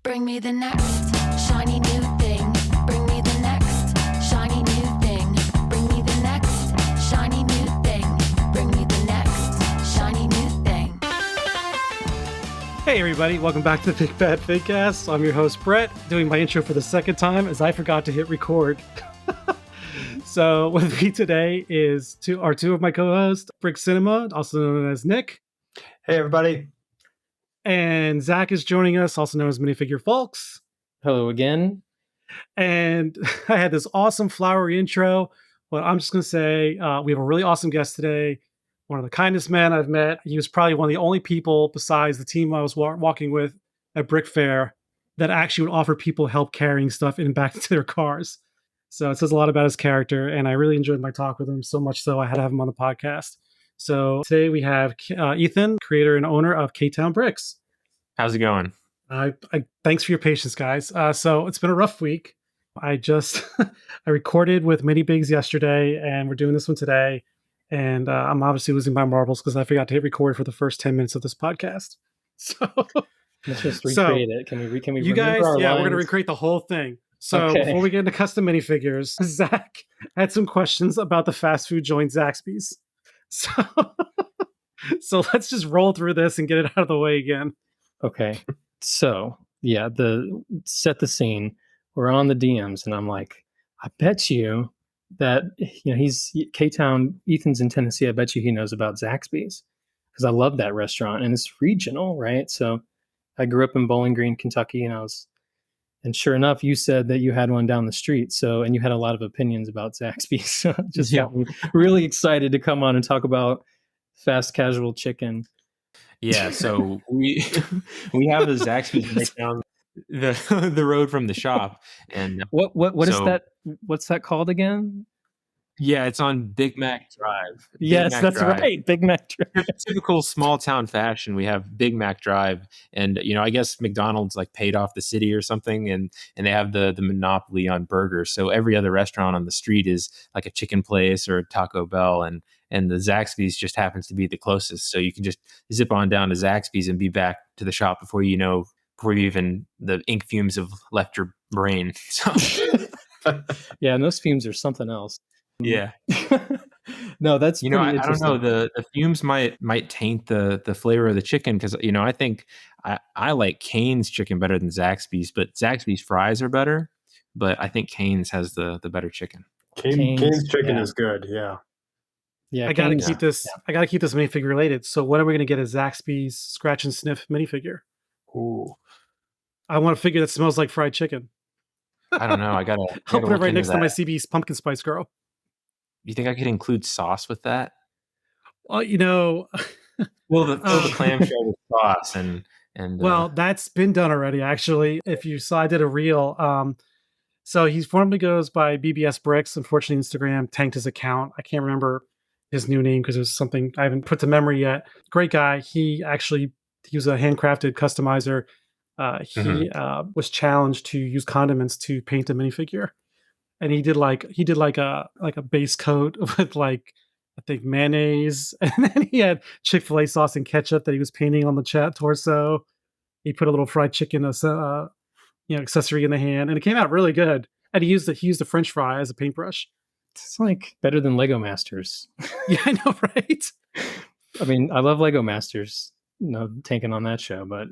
Bring me the next shiny new thing. Bring me the next shiny new thing. Bring me the next shiny new thing. Bring me the next shiny new thing. Hey everybody, welcome back to the Big Bad Figcast. I'm your host Brett, doing my intro for the second time as I forgot to hit record. So with me today is two of my co-hosts, Brick Cinema, also known as Nick. Hey everybody. And Zach is joining us, also known as Minifigure Folks. Hello again. And I had this awesome flowery intro, but I'm just going to say we have a really awesome guest today. One of the kindest men I've met. He was probably one of the only people besides the team I was walking with at Brick Fair that actually would offer people help carrying stuff in and back to their cars. So it says a lot about his character, and I really enjoyed my talk with him, so much so I had to have him on the podcast. So today we have Ethan, creator and owner of Ktown Bricks. How's it going? Thanks for your patience, guys. So it's been a rough week. I recorded with Mini Bigs yesterday, and we're doing this one today. And I'm obviously losing my marbles because I forgot to hit record for the first 10 minutes of this podcast. So let's just recreate it. Can we? You guys, we're going to recreate the whole thing. So Before we get into custom minifigures, Zach had some questions about the fast food joint Zaxby's. So let's just roll through this and get it out of the way again. Okay. So yeah, set the scene. We're on the DMs, and I'm like, I bet you that he's Ktown. Ethan's in Tennessee. I bet you he knows about Zaxby's because I love that restaurant and it's regional, right? So I grew up in Bowling Green, Kentucky, and sure enough, you said that you had one down the street. So, and you had a lot of opinions about Zaxby's. So just got me really excited to come on and talk about fast casual chicken. Yeah, so we have a Zaxby's right down the road from the shop. And what is that? What's that called again? Yeah, it's on Big Mac Drive. Yes, that's right. Big Mac Drive. Typical small town fashion. We have Big Mac Drive, and I guess McDonald's like paid off the city or something, and they have the monopoly on burgers. So every other restaurant on the street is like a chicken place or a Taco Bell, and the Zaxby's just happens to be the closest. So you can just zip on down to Zaxby's and be back to the shop before even the ink fumes have left your brain. So. Yeah, and those fumes are something else. Yeah. No, that's I don't know, the fumes might taint the flavor of the chicken because I think I like Cane's chicken better than Zaxby's, but Zaxby's fries are better, but I think Cane's has the better chicken. Cane's chicken is good. Yeah, I gotta keep this minifigure related. So when are we gonna get a Zaxby's scratch and sniff minifigure? Ooh. I want a figure that smells like fried chicken. I don't know. I gotta I'll put it right next to my CB's pumpkin spice girl. You think I could include sauce with that? Well, Fill the clamshell with sauce and well, that's been done already. Actually, if you saw, I did a reel. So he formerly goes by BBS Bricks. Unfortunately, Instagram tanked his account. I can't remember his new name because it was something I haven't put to memory yet. Great guy. He was a handcrafted customizer. He was challenged to use condiments to paint a minifigure. And he did like a base coat with I think mayonnaise, and then he had Chick-fil-A sauce and ketchup that he was painting on the torso. He put a little fried chicken accessory in the hand, and it came out really good. And he used a French fry as a paintbrush. It's like better than Lego Masters. Yeah, I know, right? I mean, I love Lego Masters. Taking on that show, but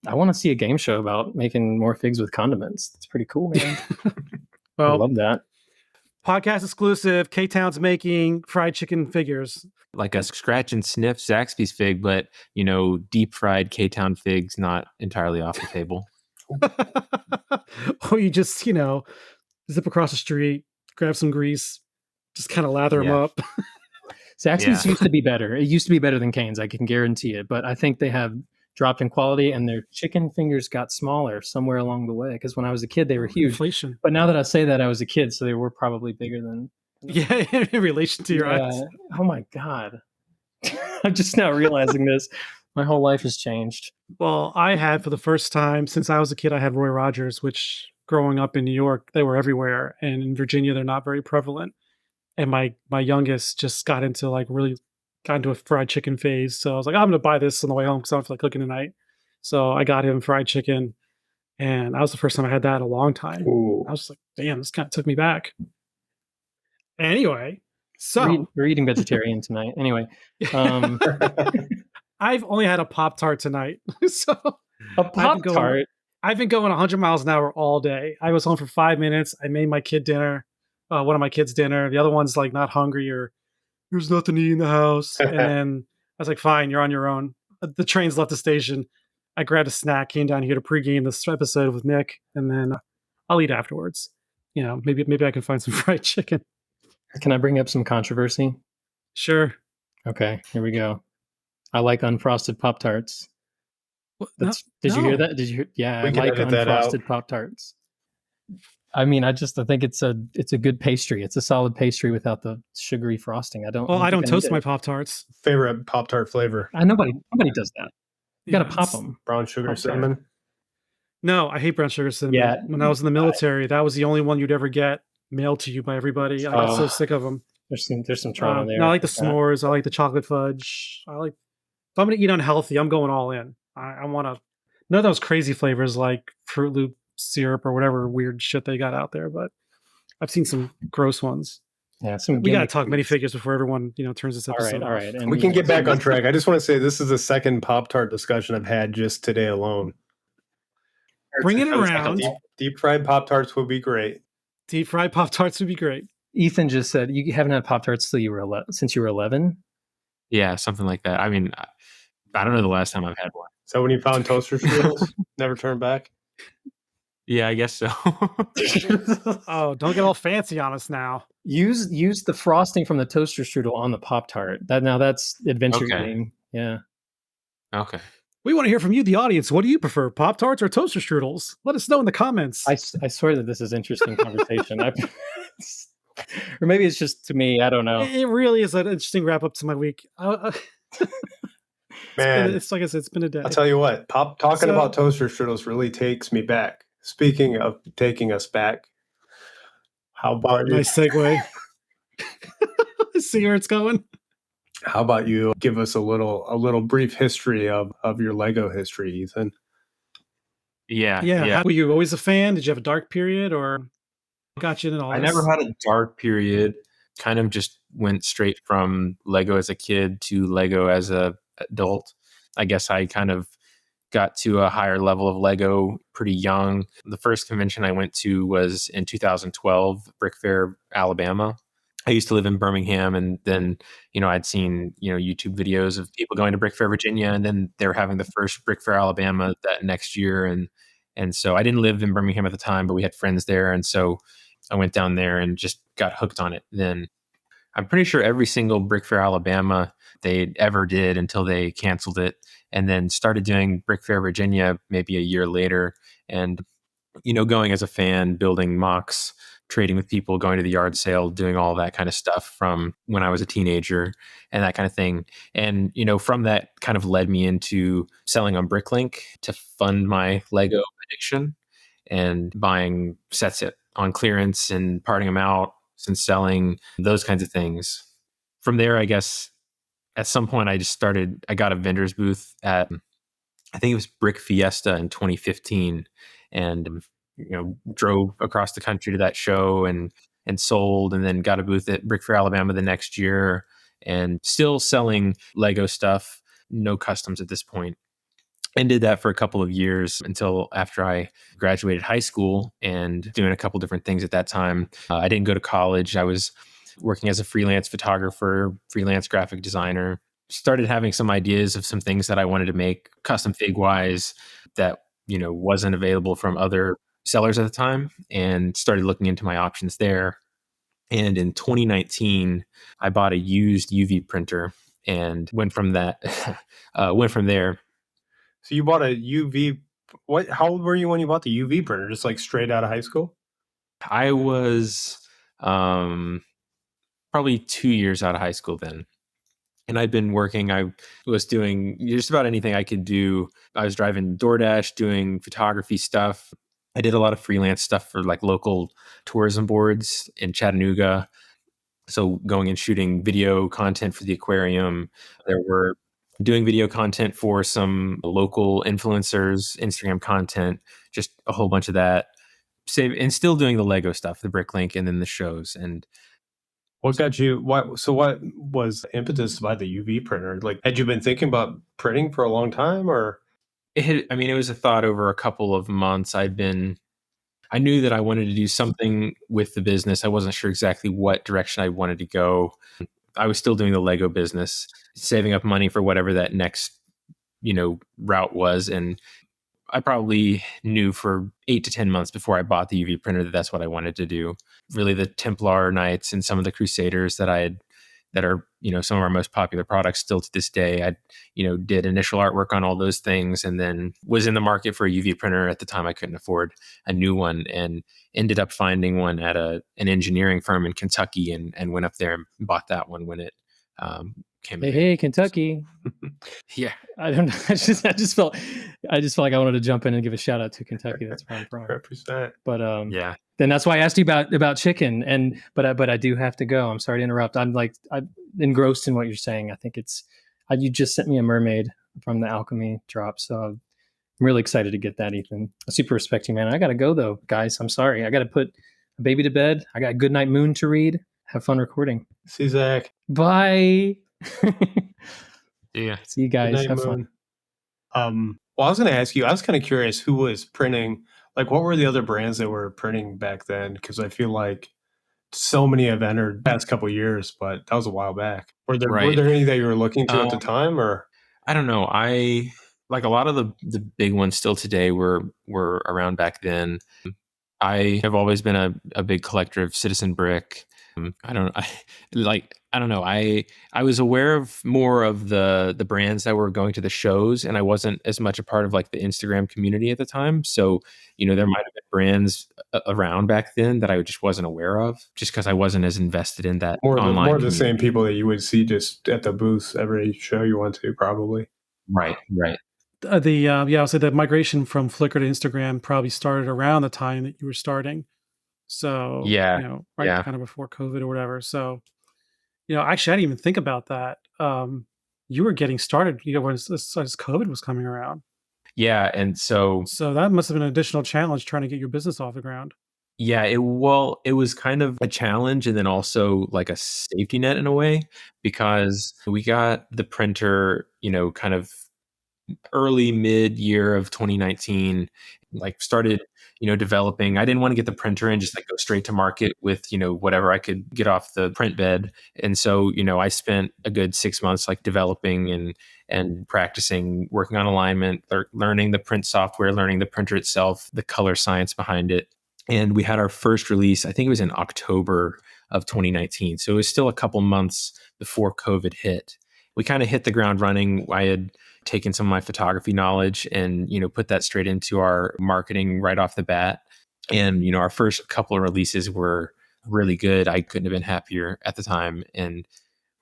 I want to see a game show about making more figs with condiments. It's pretty cool, man. Well, I love that. Podcast exclusive. Ktown's making fried chicken figures. Like a scratch and sniff Zaxby's fig, but deep fried Ktown figs not entirely off the table. Or you just zip across the street, grab some grease, just kind of lather them up. Zaxby's used to be better. It used to be better than Cane's, I can guarantee it. But I think they have dropped in quality, and their chicken fingers got smaller somewhere along the way. Because when I was a kid, they were huge. Inflation. But now that I say that, I was a kid, so they were probably bigger than. Yeah, in relation to your eyes. Oh my God! I'm just now realizing this. My whole life has changed. Well, I had for the first time since I was a kid, I had Roy Rogers, which growing up in New York, they were everywhere, and in Virginia, they're not very prevalent. And my youngest just got into a fried chicken phase. So I was like, I'm going to buy this on the way home because I don't feel like cooking tonight. So I got him fried chicken And that was the first time I had that in a long time. Ooh. I was just like, damn, this kind of took me back. Anyway, so We're eating vegetarian tonight. Anyway, I've only had a Pop-Tart tonight. So a Pop-Tart. I've been going 100 miles an hour all day. I was home for 5 minutes. I made my kid dinner, one of my kids dinner. The other one's like not hungry or there's nothing to eat in the house. And then I was like, fine, you're on your own. The train's left the station. I grabbed a snack, came down here to pregame this episode with Nick, and then I'll eat afterwards. You know, maybe I can find some fried chicken. Can I bring up some controversy? Sure. Okay, here we go. I like unfrosted Pop-Tarts. Did you hear that? Did you hear? Yeah, I like unfrosted Pop-Tarts. I mean, I think it's a good pastry. It's a solid pastry without the sugary frosting. I don't toast my Pop-Tarts. Favorite Pop-Tart flavor? Nobody does that. You gotta pop them. Brown sugar Pop-Tart. cinnamon? No, I hate brown sugar cinnamon. Yeah. When I was in the military, that was the only one you'd ever get mailed to you by everybody. I got so sick of them. There's some trauma there. No, I like the s'mores. I like the chocolate fudge. If I'm going to eat unhealthy, I'm going all in. I want to, none of those crazy flavors like Fruit Loop syrup or whatever weird shit they got out there, but I've seen some gross ones. Yeah, we got to talk minifigures before everyone, turns this episode all right. And we can get back on track. I just want to say this is the second Pop-Tart discussion I've had just today alone. Bring it around. Deep fried Pop-Tarts would be great. Deep fried Pop-Tarts would be great. Ethan just said you haven't had Pop-Tarts since you were 11? Yeah, something like that. I mean, I don't know the last time I've had one. So when you found toaster strudels, never turned back? Yeah, I guess so. Oh, don't get all fancy on us now. Use the frosting from the toaster strudel on the Pop-Tart. That's adventure eating. Yeah. Okay. We want to hear from you, the audience. What do you prefer, Pop-Tarts or toaster strudels? Let us know in the comments. I swear that this is interesting conversation. Or maybe it's just to me. I don't know. It really is an interesting wrap up to my week. Man, it's like I said, it's been a day. I'll tell you what, talking about toaster strudels really takes me back. Speaking of taking us back, how about you? Nice segue. See where it's going. How about you give us a little brief history of your Lego history, Ethan? Yeah. Were you always a fan? Did you have a dark period or got you into all I this? never had a dark period. Kind of just went straight from Lego as a kid to Lego as a adult. I guess I kind of got to a higher level of Lego pretty young. The first convention I went to was in 2012, Brick Fair, Alabama. I used to live in Birmingham, and then, I'd seen, YouTube videos of people going to Brick Fair, Virginia, and then they were having the first Brick Fair, Alabama that next year. And so I didn't live in Birmingham at the time, but we had friends there. And so I went down there and just got hooked on it. Then I'm pretty sure every single Brick Fair, Alabama they ever did until they canceled it, and then started doing Brick Fair, Virginia maybe a year later. And, going as a fan, building mocks, trading with people, going to the yard sale, doing all that kind of stuff from when I was a teenager and that kind of thing. And, from that kind of led me into selling on Bricklink to fund my Lego addiction and buying sets on clearance and parting them out and selling, those kinds of things. From there, I guess at some point I got a vendor's booth at, I think it was Brick Fiesta in 2015, and drove across the country to that show and sold, and then got a booth at Brick Fair, Alabama the next year, and still selling Lego stuff, no customs at this point. And did that for a couple of years until after I graduated high school, and doing a couple different things at that time. I didn't go to college. I was working as a freelance photographer, freelance graphic designer. Started having some ideas of some things that I wanted to make custom fig wise that, wasn't available from other sellers at the time, and started looking into my options there. And in 2019, I bought a used UV printer and went from there. So you bought a UV. How old were you when you bought the UV printer? Just like straight out of high school? I was probably 2 years out of high school then. And I'd been working. I was doing just about anything I could do. I was driving DoorDash, doing photography stuff. I did a lot of freelance stuff for like local tourism boards in Chattanooga. So going and shooting video content for the aquarium. There were doing video content for some local influencers, Instagram content, just a whole bunch of that. And still doing the Lego stuff, the Bricklink, and then the shows. And What got you? What was the impetus to buy the UV printer? Like, had you been thinking about printing for a long time, or? it was a thought over a couple of months. I knew that I wanted to do something with the business. I wasn't sure exactly what direction I wanted to go. I was still doing the Lego business, saving up money for whatever that next, route was. And I probably knew for 8 to 10 months before I bought the UV printer that that's what I wanted to do. Really, the Templar Knights and some of the Crusaders that are, some of our most popular products still to this day. I, did initial artwork on all those things, and then was in the market for a UV printer. At the time, I couldn't afford a new one, and ended up finding one at an engineering firm in Kentucky, and went up there and bought that one when it came. Hey, Kentucky. Yeah. I don't know. I just felt like I wanted to jump in and give a shout out to Kentucky. That's where I'm from. Represent. But yeah. Then that's why I asked you about chicken, but I do have to go. I'm sorry to interrupt. I'm engrossed in what you're saying. I think you just sent me a mermaid from the alchemy drop, so I'm really excited to get that, Ethan. I super respect you, man. I gotta go though, guys. I'm sorry. I gotta put a baby to bed. I got Goodnight Moon to read. Have fun recording. See you, Zach. Bye. Yeah. See you guys. Goodnight, Have Moon. fun. Well, I was going to ask you. I was kind of curious who was printing. Like, what were the other brands that were printing back then? Because I feel like so many have entered the past couple of years, but that was a while back. Were there any that you were looking to at the time, or? I don't know. I like a lot of the big ones still today were around back then. I have always been a big collector of Citizen Brick. I don't know. I was aware of more of the brands that were going to the shows, and I wasn't as much a part of like the Instagram community at the time. So, there might have been brands around back then that I just wasn't aware of, just because I wasn't as invested in that online more of the community. same people that you would see just at the booths every show you went to, probably. Right. I'll say the migration from Flickr to Instagram probably started around the time that you were starting. So, Yeah. kind of before COVID or whatever. So, actually, I didn't even think about that. You were getting started, when as COVID was coming around. Yeah. And so that must have been an additional challenge trying to get your business off the ground. yeah, it was kind of a challenge, and then also like a safety net in a way, because we got the printer, kind of early mid year of 2019, like started, developing. I didn't want to get the printer and just like go straight to market with, whatever I could get off the print bed. And so, I spent a good 6 months like developing and practicing, working on alignment, learning the print software, learning the printer itself, the color science behind it. And we had our first release, I think it was in October of 2019. So it was still a couple months before COVID hit. We kind of hit the ground running. I had taken some of my photography knowledge and, put that straight into our marketing right off the bat. And, our first couple of releases were really good. I couldn't have been happier at the time. And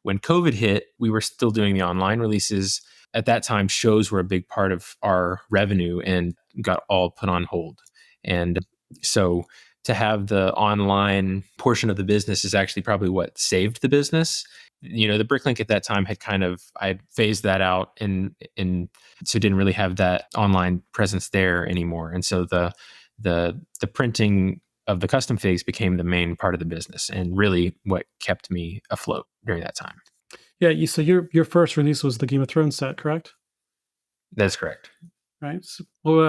when COVID hit, we were still doing the online releases. At that time, shows were a big part of our revenue and got all put on hold. And so to have the online portion of the business is actually probably what saved the business. The Bricklink at that time I phased that out and so didn't really have that online presence there anymore. And so the printing of the custom figs became the main part of the business and really what kept me afloat during that time. Yeah. So your first release was the Game of Thrones set, correct? That's correct. Right. So,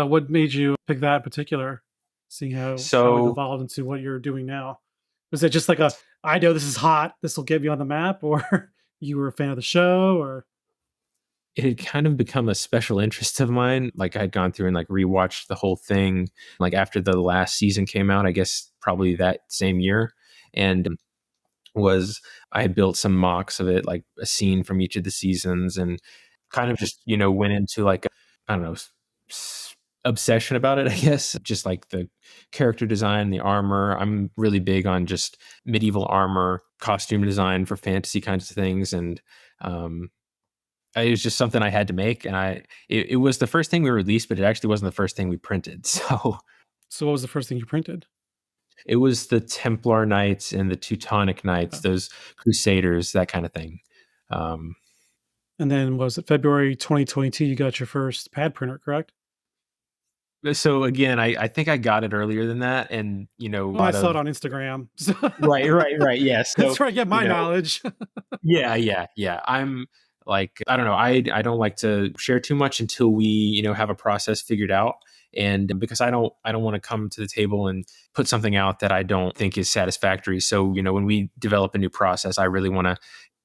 what made you pick that in particular? Seeing how it evolved into what you're doing now. Was it just like I know this is hot, this will get me on the map, or you were a fan of the show, or? It had kind of become a special interest of mine. Like I'd gone through and like rewatched the whole thing. Like after the last season came out, I guess probably that same year. And I had built some mocks of it, like a scene from each of the seasons, and kind of just, went into like, I don't know, obsession about it, I guess. Just like the character design, the armor. I'm really big on just medieval armor, costume design for fantasy kinds of things. And it was just something I had to make. And it was the first thing we released, but it actually wasn't the first thing we printed. So what was the first thing you printed? It was the Templar Knights and the Teutonic Knights, those Crusaders, that kind of thing. And then was it February 2022 you got your first pad printer, correct? So again, I think I got it earlier than that, and a Well, I lot saw it of on Instagram. So right. Yeah. that's So where I get my you know, knowledge. yeah. I'm like, I don't know. I don't like to share too much until we, have a process figured out. And because I don't want to come to the table and put something out that I don't think is satisfactory. So, when we develop a new process, I really want to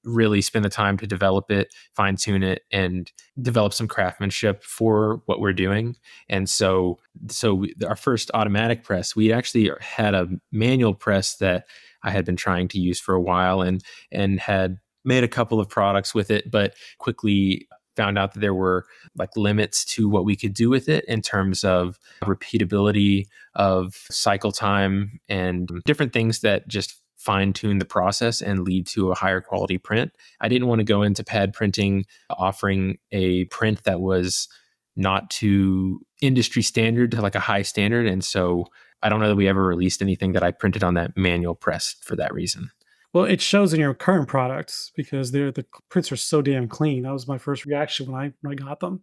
really spend the time to develop it, fine tune it, and develop some craftsmanship for what we're doing. And our first automatic press, we actually had a manual press that I had been trying to use for a while, and had made a couple of products with it, but quickly found out that there were like limits to what we could do with it in terms of repeatability, of cycle time, and different things that just fine tune the process and lead to a higher quality print. I didn't want to go into pad printing offering a print that was not to industry standard, to like a high standard. And so I don't know that we ever released anything that I printed on that manual press for that reason. Well, it shows in your current products because the prints are so damn clean. That was my first reaction when I got them.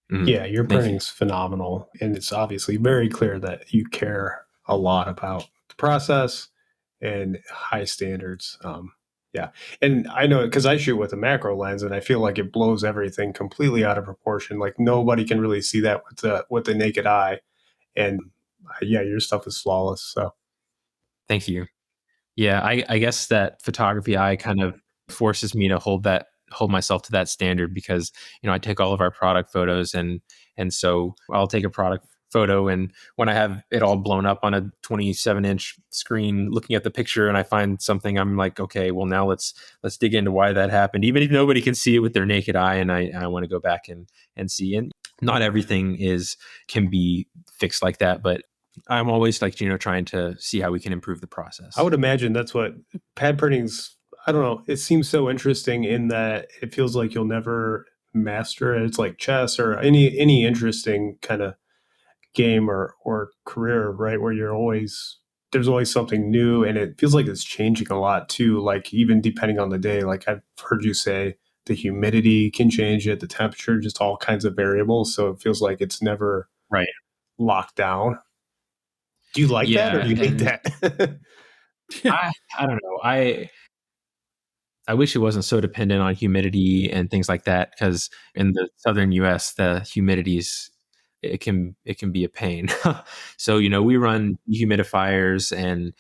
Yeah, your Thank you. printing's phenomenal. And it's obviously very clear that you care a lot about the process and high standards. Yeah. And I know because I shoot with a macro lens and I feel like it blows everything completely out of proportion. Like nobody can really see that with the naked eye. And yeah, your stuff is flawless. So Thank you. Yeah, I guess that photography eye kind of forces me to hold myself to that standard, because I take all of our product photos, and so I'll take a product photo, and when I have it all blown up on a 27-inch screen looking at the picture and I find something, I'm like, okay, well now let's dig into why that happened, even if nobody can see it with their naked eye, and I want to go back and see. And not everything can be fixed like that, but I'm always like, trying to see how we can improve the process. I would imagine that's what pad printing's, I don't know, it seems so interesting in that it feels like you'll never master it. It's like chess or any interesting kind of game or career, right? Where there's always something new, and it feels like it's changing a lot too. Like even depending on the day, like I've heard you say the humidity can change it, the temperature, just all kinds of variables. So it feels like it's never right locked down. Do you like that, or do you hate that? I don't know. I wish it wasn't so dependent on humidity and things like that, because in the southern US, the humidities, it can be a pain. So we run humidifiers and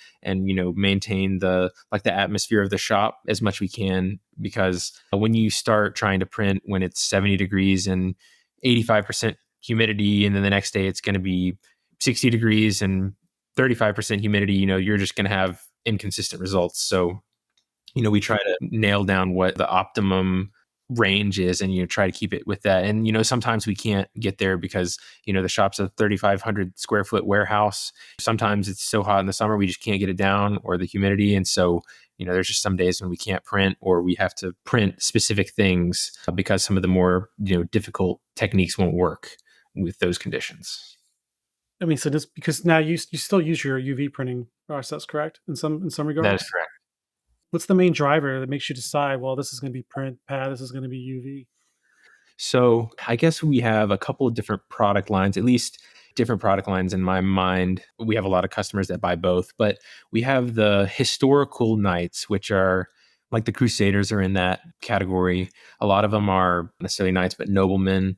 maintain the atmosphere of the shop as much we can, because when you start trying to print when it's 70 degrees and 85% humidity, and then the next day it's going to be 60 degrees and 35% humidity, you're just going to have inconsistent results. So we try to nail down what the optimum range is, and try to keep it with that. And sometimes we can't get there because the shop's a 3,500 square foot warehouse. Sometimes it's so hot in the summer we just can't get it down, or the humidity. And so there's just some days when we can't print, or we have to print specific things because some of the more difficult techniques won't work with those conditions. I mean, so just because now you still use your UV printing process, correct? In some regards. That is correct. What's the main driver that makes you decide, well, this is going to be print pad, this is going to be UV? So I guess we have a couple of different product lines, at least different product lines in my mind. We have a lot of customers that buy both, but we have the historical knights, which are like the Crusaders are in that category. A lot of them are not necessarily knights, but noblemen,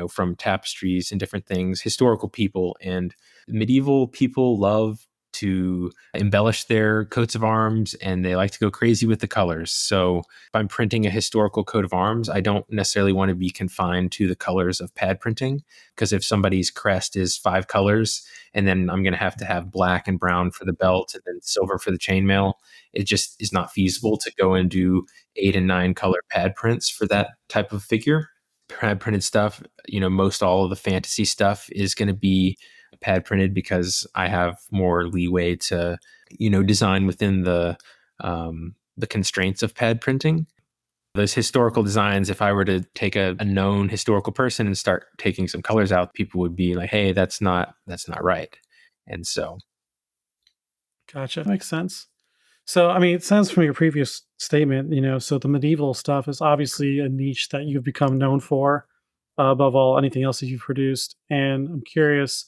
from tapestries and different things, historical people. And medieval people love to embellish their coats of arms, and they like to go crazy with the colors. So if I'm printing a historical coat of arms, I don't necessarily want to be confined to the colors of pad printing, because if somebody's crest is 5 colors, and then I'm going to have black and brown for the belt and then silver for the chainmail, it just is not feasible to go and do 8 and 9 color pad prints for that type of figure. Pad printed stuff, most all of the fantasy stuff is going to be pad printed, because I have more leeway to, design within the constraints of pad printing. Those historical designs, if I were to take a known historical person and start taking some colors out, people would be like, hey, that's not right. And so. Gotcha. Makes sense. So, I mean, it sounds from your previous statement. So the medieval stuff is obviously a niche that you've become known for, above all anything else that you've produced. And I'm curious,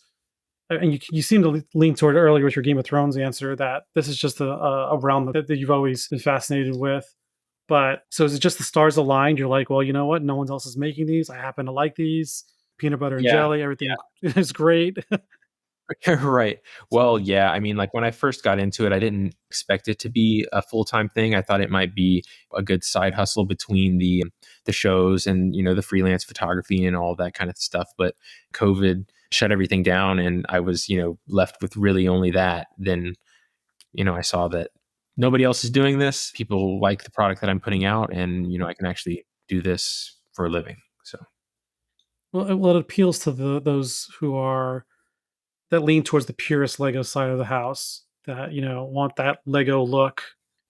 and you seem to lean toward earlier with your Game of Thrones answer that this is just a realm that you've always been fascinated with. But so is it just the stars aligned? You're like, well, you know what? No one else is making these. I happen to like these. Peanut butter and Yeah, jelly, everything is great. right. Well, yeah. I mean, like when I first got into it, I didn't expect it to be a full-time thing. I thought it might be a good side hustle between the shows and the freelance photography and all that kind of stuff. But COVID shut everything down, and I was left with really only that. Then I saw that nobody else is doing this. People like the product that I'm putting out, and I can actually do this for a living. So Well, it appeals to those that lean towards the purist Lego side of the house, that want that Lego look.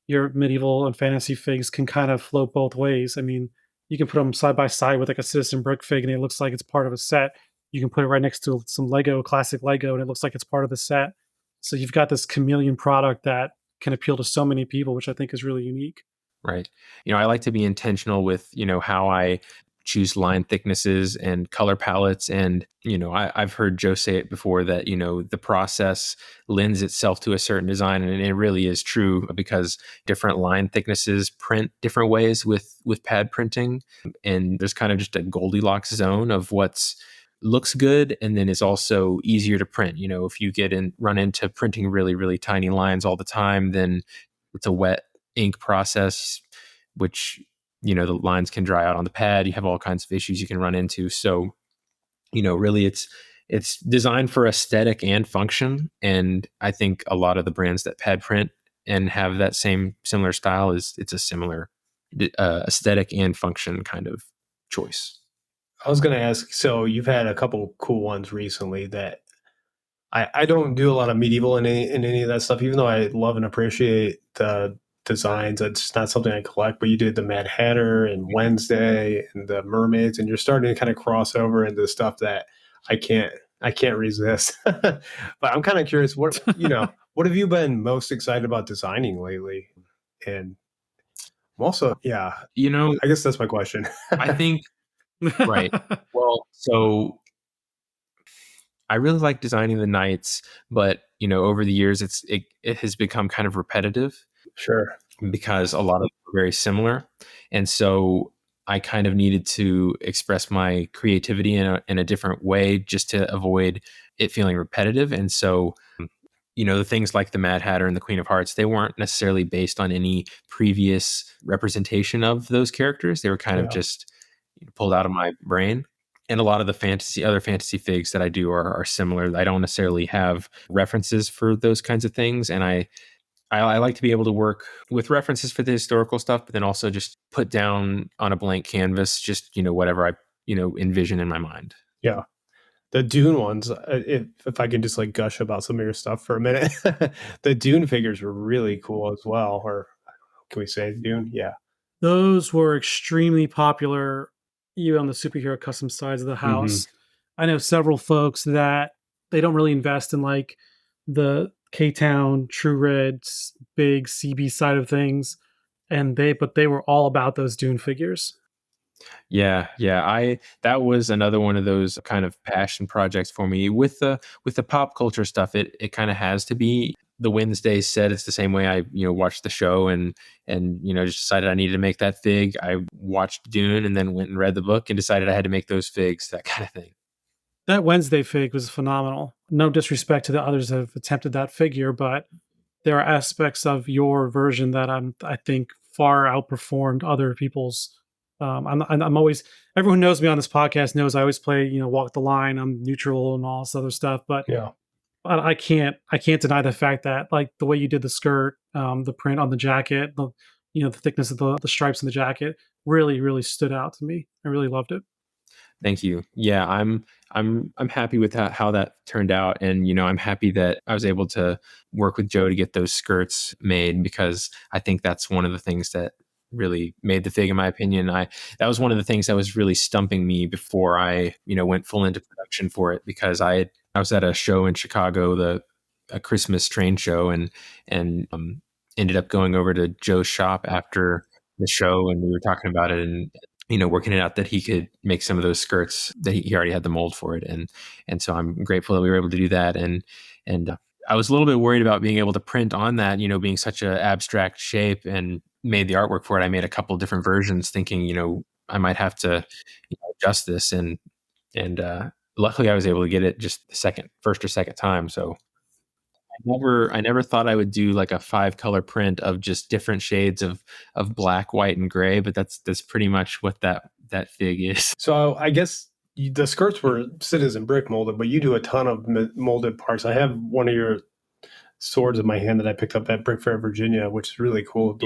Your medieval and fantasy figs can kind of float both ways. I mean, you can put them side by side with like a Citizen Brick fig, and it looks like it's part of a set. You can put it right next to some classic Lego, and it looks like it's part of the set. So you've got this chameleon product that can appeal to so many people, which I think is really unique. right. I like to be intentional with how I choose line thicknesses and color palettes. And I've heard Joe say it before that the process lends itself to a certain design, and it really is true, because different line thicknesses print different ways with pad printing, and there's kind of just a Goldilocks zone of what's looks good and then is also easier to print. If you run into printing really, really tiny lines all the time, then it's a wet ink process, which the lines can dry out on the pad. You have all kinds of issues you can run into. So really it's designed for aesthetic and function, and I think a lot of the brands that pad print and have that similar style it's a similar aesthetic and function kind of choice. I was going to ask, so you've had a couple cool ones recently that I don't do a lot of medieval in any of that stuff, even though I love and appreciate the designs. It's not something I collect, but you did the Mad Hatter and Wednesday and the mermaids, and you're starting to kind of cross over into stuff that I can't resist. But I'm kind of curious, what have you been most excited about designing lately? And also, yeah, I guess that's my question. I think right. Well, so I really like designing the knights, but over the years it has become kind of repetitive. Sure. Because a lot of them are very similar. And so I kind of needed to express my creativity in a different way, just to avoid it feeling repetitive. And so, the things like the Mad Hatter and the Queen of Hearts, they weren't necessarily based on any previous representation of those characters. They were kind of just pulled out of my brain. And a lot of the other fantasy figs that I do are similar. I don't necessarily have references for those kinds of things. And I like to be able to work with references for the historical stuff, but then also just put down on a blank canvas, just, whatever I, envision in my mind. Yeah. The Dune ones, if I can just like gush about some of your stuff for a minute, the Dune figures were really cool as well. Or can we say Dune? Yeah. Those were extremely popular, even on the superhero custom sides of the house. I know several folks that they don't really invest in like the Ktown, True Red's big CB side of things, but they were all about those Dune figures. Yeah. That was another one of those kind of passion projects for me with the pop culture stuff. It kind of has to be the Wednesday set. It's the same way I watched the show and just decided I needed to make that fig. I watched Dune and then went and read the book and decided I had to make those figs. That kind of thing. That Wednesday fig was phenomenal. No disrespect to the others that have attempted that figure, but there are aspects of your version that I think far outperformed other people's. I'm always, everyone who knows me on this podcast knows I always play, walk the line. I'm neutral and all this other stuff, but I can't deny the fact that like the way you did the skirt, the print on the jacket, the thickness of the stripes in the jacket really, really stood out to me. I really loved it. Thank you. Yeah, I'm happy with how that turned out, and I'm happy that I was able to work with Joe to get those skirts made, because I think that's one of the things that really made the fig, in my opinion. That was one of the things that was really stumping me before I went full into production for it, because I was at a show in Chicago, a Christmas train show, and ended up going over to Joe's shop after the show, and we were talking about it, and working it out that he could make some of those skirts, that he already had the mold for it, and so I'm grateful that we were able to do that. And I was a little bit worried about being able to print on that, being such an abstract shape, and made the artwork for it. I made a couple different versions, thinking I might have to adjust this, and luckily I was able to get it just the first or second time. So I never thought I would do like a 5-color print of just different shades of black, white, and gray, but that's pretty much what that fig is. So I guess the skirts were citizen brick molded, but you do a ton of molded parts. I have one of your swords in my hand that I picked up at Brick Fair, Virginia, which is really cool.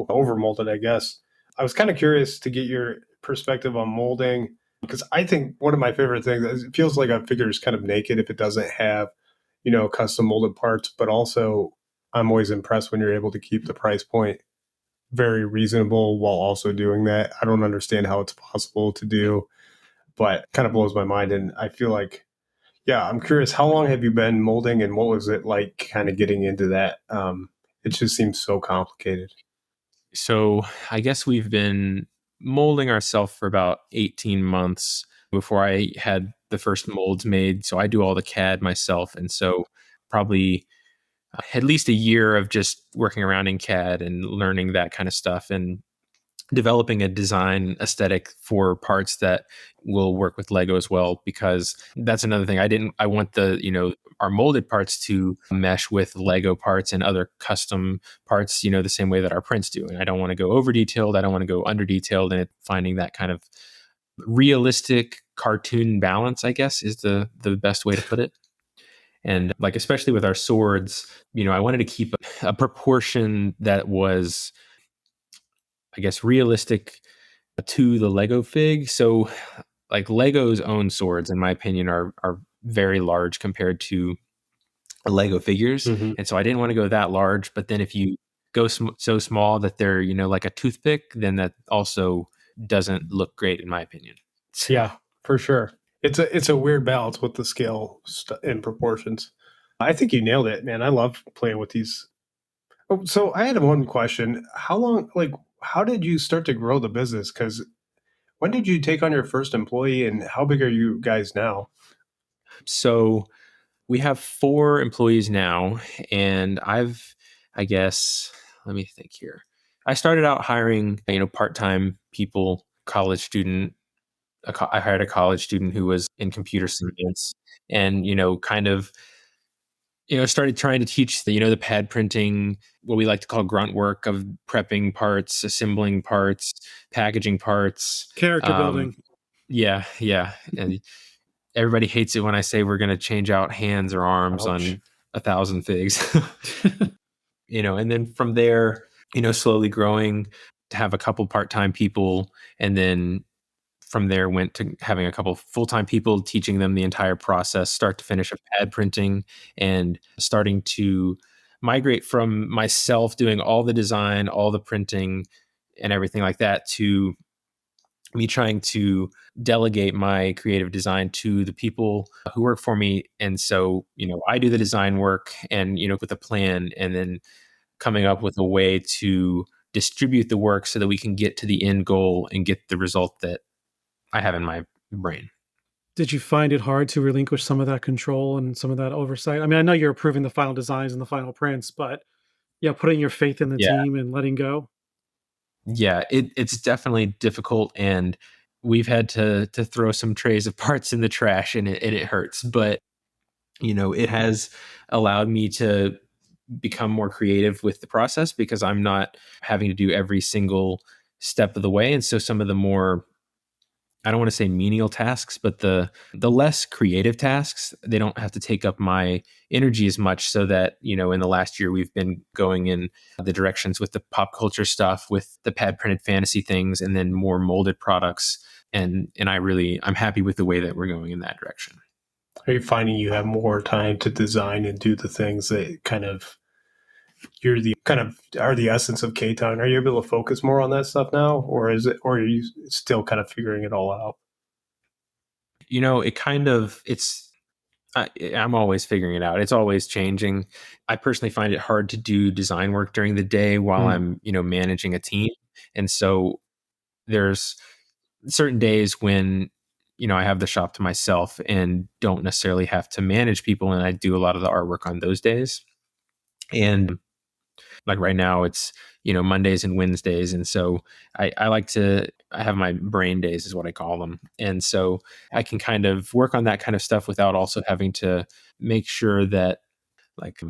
Over molded, I guess. I was kind of curious to get your perspective on molding, because I think one of my favorite things is it feels like a figure is kind of naked if it doesn't have, custom molded parts, but also I'm always impressed when you're able to keep the price point very reasonable while also doing that. I don't understand how it's possible to do, but kind of blows my mind. And I feel like, yeah, I'm curious, how long have you been molding, and what was it like kind of getting into that? It just seems so complicated. So I guess we've been molding ourselves for about 18 months before I had the first molds made. So I do all the CAD myself. And so probably at least a year of just working around in CAD and learning that kind of stuff, and developing a design aesthetic for parts that will work with Lego as well, because that's another thing. I want our molded parts to mesh with Lego parts and other custom parts, the same way that our prints do. And I don't want to go over detailed. I don't want to go under detailed, and finding that kind of realistic cartoon balance, I guess, is the best way to put it. And like, especially with our swords, I wanted to keep a proportion that was, I guess, realistic to the Lego fig. So like Lego's own swords, in my opinion, are very large compared to Lego figures. Mm-hmm. And so I didn't want to go that large. But then if you go so small that they're, like a toothpick, then that also doesn't look great, in my opinion. Yeah, for sure. It's a weird balance with the scale and proportions. I think you nailed it, man. I love playing with these. Oh, so I had one question. How did you start to grow the business? Because when did you take on your first employee, and how big are you guys now? So we have 4 employees now, and I guess, let me think here. I started out hiring, part-time people, college student. I hired a college student who was in computer science, and, kind of, started trying to teach the pad printing, what we like to call grunt work of prepping parts, assembling parts, packaging parts. Character building. Yeah. And everybody hates it when I say we're going to change out hands or arms on 1,000 figs. And then from there, slowly growing to have a couple part-time people, and then from there went to having a couple full-time people, teaching them the entire process, start to finish of pad printing, and starting to migrate from myself doing all the design, all the printing, and everything like that, to me trying to delegate my creative design to the people who work for me. And so, I do the design work and, with a plan, and then coming up with a way to distribute the work so that we can get to the end goal and get the result that I have in my brain. Did you find it hard to relinquish some of that control and some of that oversight? I mean, I know you're approving the final designs and the final prints, but putting your faith in the team and letting go. Yeah, it's definitely difficult, and we've had to throw some trays of parts in the trash, and it hurts. But it has allowed me to become more creative with the process, because I'm not having to do every single step of the way. And so some of the more, I don't want to say menial tasks, but the less creative tasks, they don't have to take up my energy as much, so that, in the last year we've been going in the directions with the pop culture stuff, with the pad printed fantasy things, and then more molded products. And I'm happy with the way that we're going in that direction. Are you finding you have more time to design and do the things that are the essence of Ktown? Are you able to focus more on that stuff now, or are you still kind of figuring it all out? It kind of, I'm always figuring it out. It's always changing. I personally find it hard to do design work during the day while I'm, managing a team. And so there's certain days when, I have the shop to myself and don't necessarily have to manage people. And I do a lot of the artwork on those days. And like right now it's, Mondays and Wednesdays. And so I like to, I have my brain days is what I call them. And so I can kind of work on that kind of stuff without also having to make sure that like,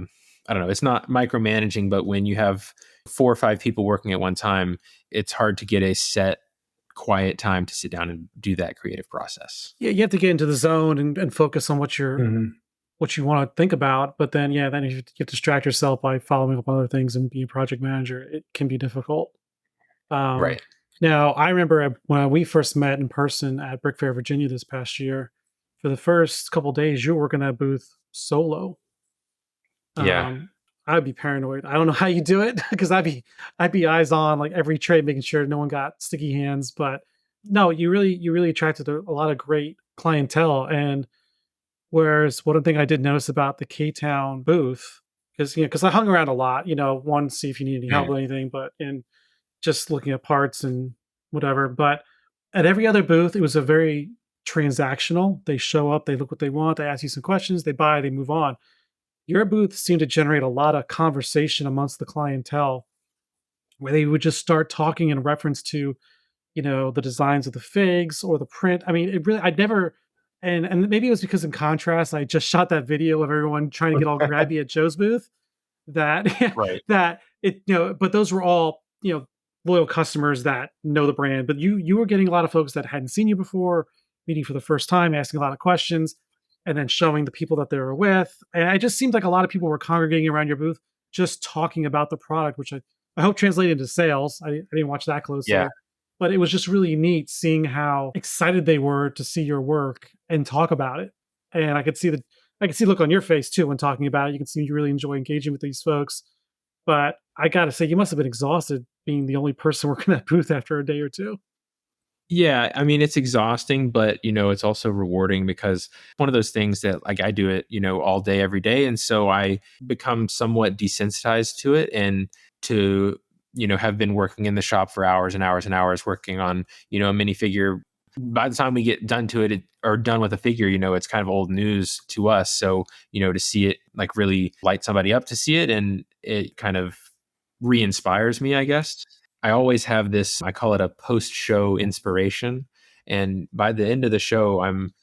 I don't know, it's not micromanaging, but when you have 4 or 5 people working at one time, it's hard to get a set quiet time to sit down and do that creative process. Yeah, you have to get into the zone and focus on what what you want to think about. But then, then if you distract yourself by following up on other things and being a project manager, it can be difficult. Right. Now, I remember when we first met in person at Brick Fair, Virginia this past year, for the first couple of days, you were working that booth solo. Yeah. I'd be paranoid. I don't know how you do it because I'd be eyes on like every trade, making sure no one got sticky hands. But no, you really attracted a lot of great clientele. And whereas one thing I did notice about the Ktown booth is, because I hung around a lot, one, see if you need any help with anything, but in just looking at parts and whatever. But at every other booth, it was a very transactional. They show up, they look what they want, they ask you some questions, they buy, they move on. Your booth seemed to generate a lot of conversation amongst the clientele where they would just start talking in reference to, the designs of the figs or the print. I mean, it really, I'd never, and maybe it was because in contrast, I just shot that video of everyone trying to get all grabby at Joe's booth that, Right. that it, but those were all, loyal customers that know the brand, but you were getting a lot of folks that hadn't seen you before, meeting for the first time, asking a lot of questions, and then showing the people that they were with. And it just seemed like a lot of people were congregating around your booth, just talking about the product, which I hope translated into sales. I didn't watch that closely. Yeah. But it was just really neat seeing how excited they were to see your work and talk about it. And I could see the look on your face too when talking about it. You can see you really enjoy engaging with these folks. But I gotta say, you must have been exhausted being the only person working that booth after a day or two. Yeah, I mean, it's exhausting, but it's also rewarding because one of those things that like I do it, all day, every day. And so I become somewhat desensitized to it and to, have been working in the shop for hours and hours and hours working on, a minifigure. By the time we get done to it or done with a figure, it's kind of old news to us. So, to see it like really light somebody up to see it, and it kind of re-inspires me, I guess. I always have this, I call it a post-show inspiration. And by the end of the show, I'm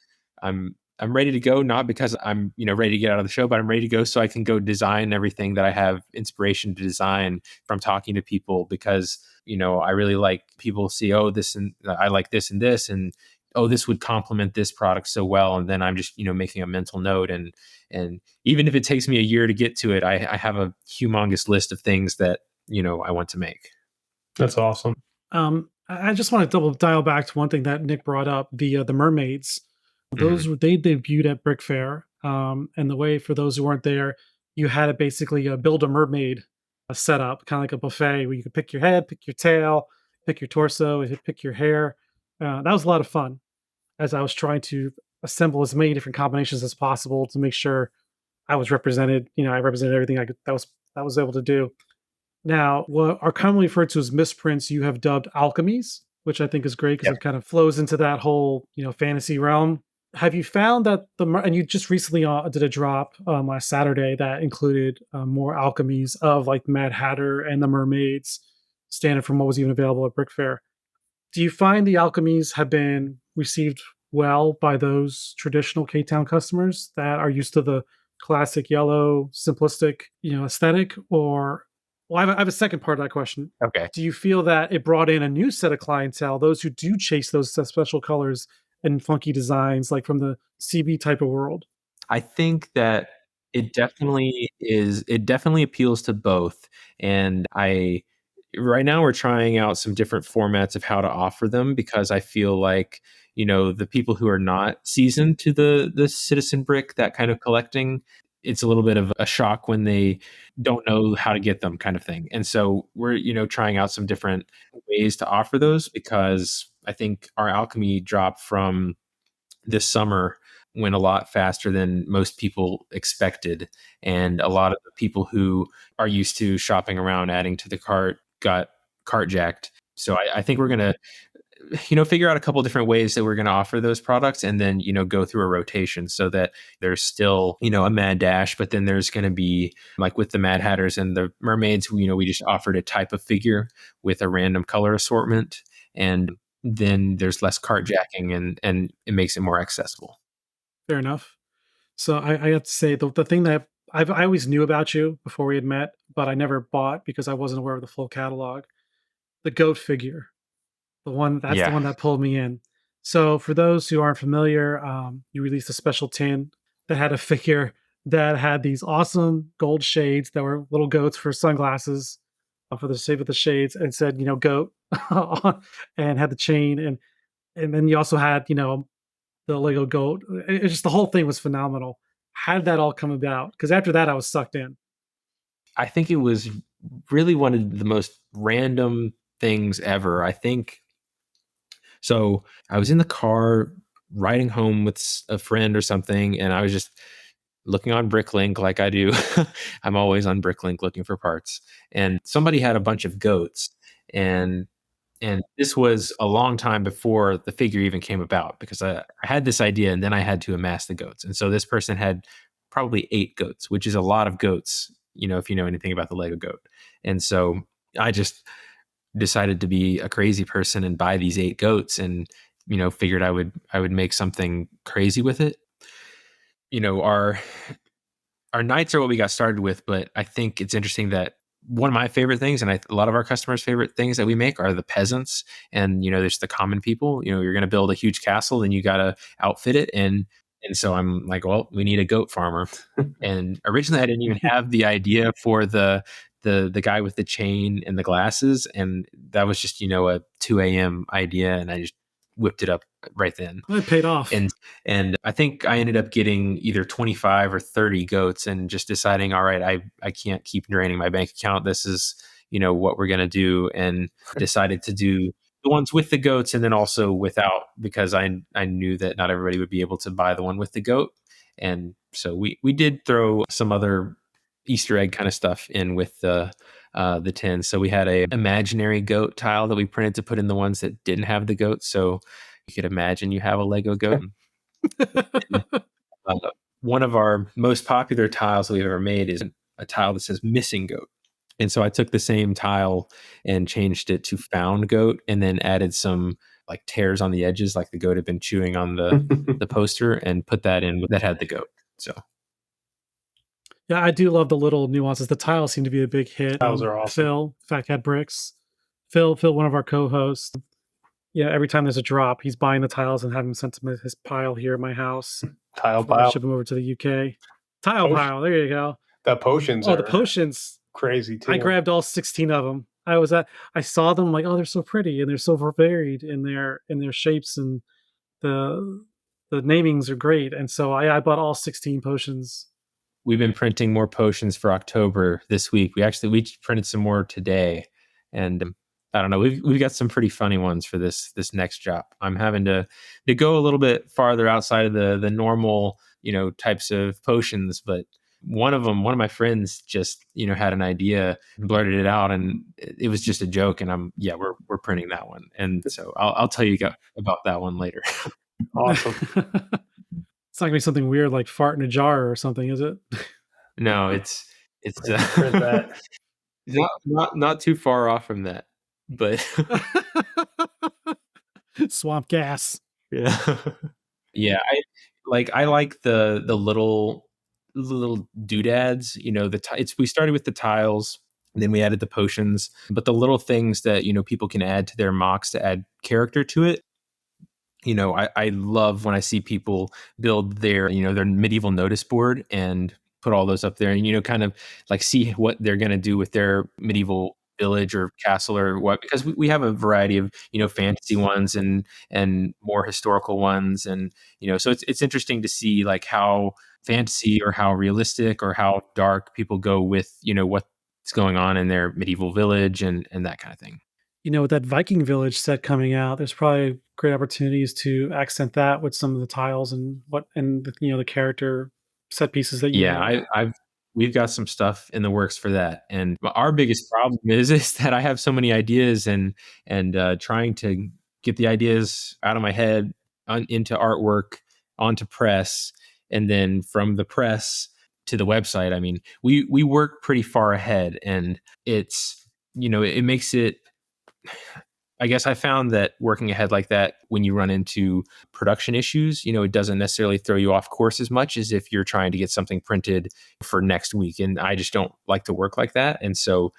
ready to go, not because I'm, ready to get out of the show, but I'm ready to go so I can go design everything that I have inspiration to design from talking to people, because, I really like people see, oh, this and I like this and this, and oh, this would complement this product so well. And then I'm just, making a mental note. And even if it takes me a year to get to it, I have a humongous list of things that, I want to make. That's awesome. I just want to dial back to one thing that Nick brought up, the mermaids. Those they debuted at Brick Fair, and the way, for those who weren't there, you had to basically build a mermaid setup, kind of like a buffet where you could pick your head, pick your tail, pick your torso, and pick your hair. That was a lot of fun, as I was trying to assemble as many different combinations as possible to make sure I was represented. I represented everything that was able to do. Now, what are commonly referred to as misprints, you have dubbed alchemies, which I think is great because it kind of flows into that whole, fantasy realm. Have you found that and you just recently did a drop last Saturday that included more alchemies of like Mad Hatter and the mermaids, standard from what was even available at Brick Fair. Do you find the alchemies have been received well by those traditional Ktown customers that are used to the classic yellow, simplistic, aesthetic? Or, well, I have a second part of that question. Okay. Do you feel that it brought in a new set of clientele, those who do chase those special colors and funky designs, like from the CB type of world? I think that it definitely appeals to both. And right now we're trying out some different formats of how to offer them, because I feel like, the people who are not seasoned to the citizen brick, that kind of collecting, it's a little bit of a shock when they don't know how to get them, kind of thing. And so we're, trying out some different ways to offer those, because I think our alchemy drop from this summer went a lot faster than most people expected. And a lot of the people who are used to shopping around, adding to the cart, got cart jacked. So I think we're going to, figure out a couple different ways that we're going to offer those products, and then, go through a rotation so that there's still, a Mad Dash, but then there's going to be, like with the Mad Hatters and the Mermaids, we just offered a type of figure with a random color assortment, and then there's less cart jacking, and it makes it more accessible. Fair enough. So I have to say the thing that I always knew about you before we had met, but I never bought because I wasn't aware of the full catalog. The goat figure. The one that pulled me in. So for those who aren't familiar, you released a special tin that had a figure that had these awesome gold shades that were little goats for sunglasses, for the shape of the shades, and said, goat, and had the chain, and then you also had, the Lego goat. It just, the whole thing was phenomenal. How did that all come about? Because after that, I was sucked in. I think it was really one of the most random things ever. I think. So I was in the car riding home with a friend or something, and I was just looking on Bricklink like I do. I'm always on Bricklink looking for parts. And somebody had a bunch of goats, and this was a long time before the figure even came about, because I had this idea and then I had to amass the goats. And so this person had probably 8 goats, which is a lot of goats, if you know anything about the Lego goat. And so I just decided to be a crazy person and buy these 8 goats, and figured I would make something crazy with it. Our knights are what we got started with, but I think it's interesting that one of my favorite things, and a lot of our customers' favorite things that we make, are the peasants. And there's the common people. You're going to build a huge castle, and you got to outfit it, and so I'm like, well, we need a goat farmer. And originally I didn't even have the idea for the guy with the chain and the glasses, and that was just a 2 a.m. idea, and I just whipped it up right then. Well, it paid off. And I think I ended up getting either 25 or 30 goats, and just deciding, all right, I can't keep draining my bank account. This is what we're going to do, and decided to do the ones with the goats and then also without, because I knew that not everybody would be able to buy the one with the goat. And so we did throw some other Easter egg kind of stuff in with the tin. So we had a imaginary goat tile that we printed to put in the ones that didn't have the goat. So you could imagine you have a Lego goat. One of our most popular tiles that we've ever made is a tile that says missing goat. And so I took the same tile and changed it to found goat, and then added some like tears on the edges, like the goat had been chewing on the poster, and put that in that had the goat. So yeah, I do love the little nuances. The tiles seem to be a big hit. Tiles are awesome. Phil, Fat Cat Bricks. Phil, one of our co-hosts. Yeah, every time there's a drop, he's buying the tiles and having them sent to his pile here at my house. Tile pile. Ship them over to the UK. Tile pile. There you go. The potions. Oh, the potions. Crazy too. I grabbed all 16 of them. I saw them, like, oh, they're so pretty, and they're so varied in their shapes, and the namings are great. And so I bought all 16 potions. We've been printing more potions for October this week. We printed some more today, and I don't know. We've got some pretty funny ones for this next drop. I'm having to go a little bit farther outside of the normal types of potions, but one of my friends just had an idea and blurted it out, and it was just a joke, and we're printing that one, and so I'll tell you about that one later. Awesome. It's not gonna be something weird like fart in a jar or something, is it? No, it's not too far off from that, but swamp gas. Yeah. Yeah, I like the little doodads, we started with the tiles, then we added the potions, but the little things that people can add to their mocks to add character to it. I love when I see people build their medieval notice board and put all those up there, and kind of like see what they're going to do with their medieval village or castle or what, because we have a variety of fantasy ones and more historical ones, and so it's interesting to see like how fantasy or how realistic or how dark people go with what's going on in their medieval village and that kind of thing. with that Viking Village set coming out, there's probably great opportunities to accent that with some of the tiles and the character set pieces that you Yeah, have. we've got some stuff in the works for that, and our biggest problem is that I have so many ideas and trying to get the ideas out of my head into artwork, onto press, and then from the press to the website. I mean, we work pretty far ahead, and it's it makes it. I guess I found that working ahead like that, when you run into production issues, it doesn't necessarily throw you off course as much as if you're trying to get something printed for next week. And I just don't like to work like that. And so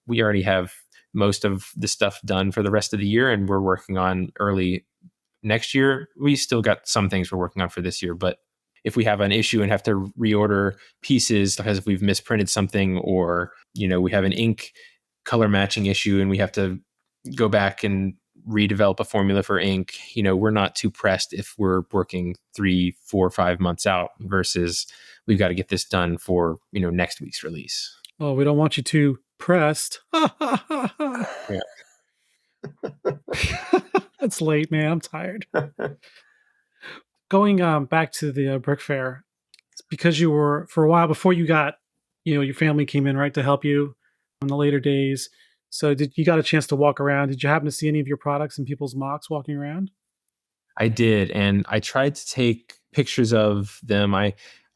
we already have most of the stuff done for the rest of the year, and we're working on early next year. We still got some things we're working on for this year, but if we have an issue and have to reorder pieces because if we've misprinted something, or we have an ink color matching issue and we have to go back and redevelop a formula for ink, we're not too pressed if we're working 3, 4, 5 months out versus we've got to get this done for next week's release. Oh, we don't want you too pressed. Yeah. It's late, man. I'm tired. Going back to the brick fair, it's because you were, for a while before you got, your family came in, right, to help you in the later days. So did you got a chance to walk around? Did you happen to see any of your products in people's mocks walking around? I did, and I tried to take pictures of them. I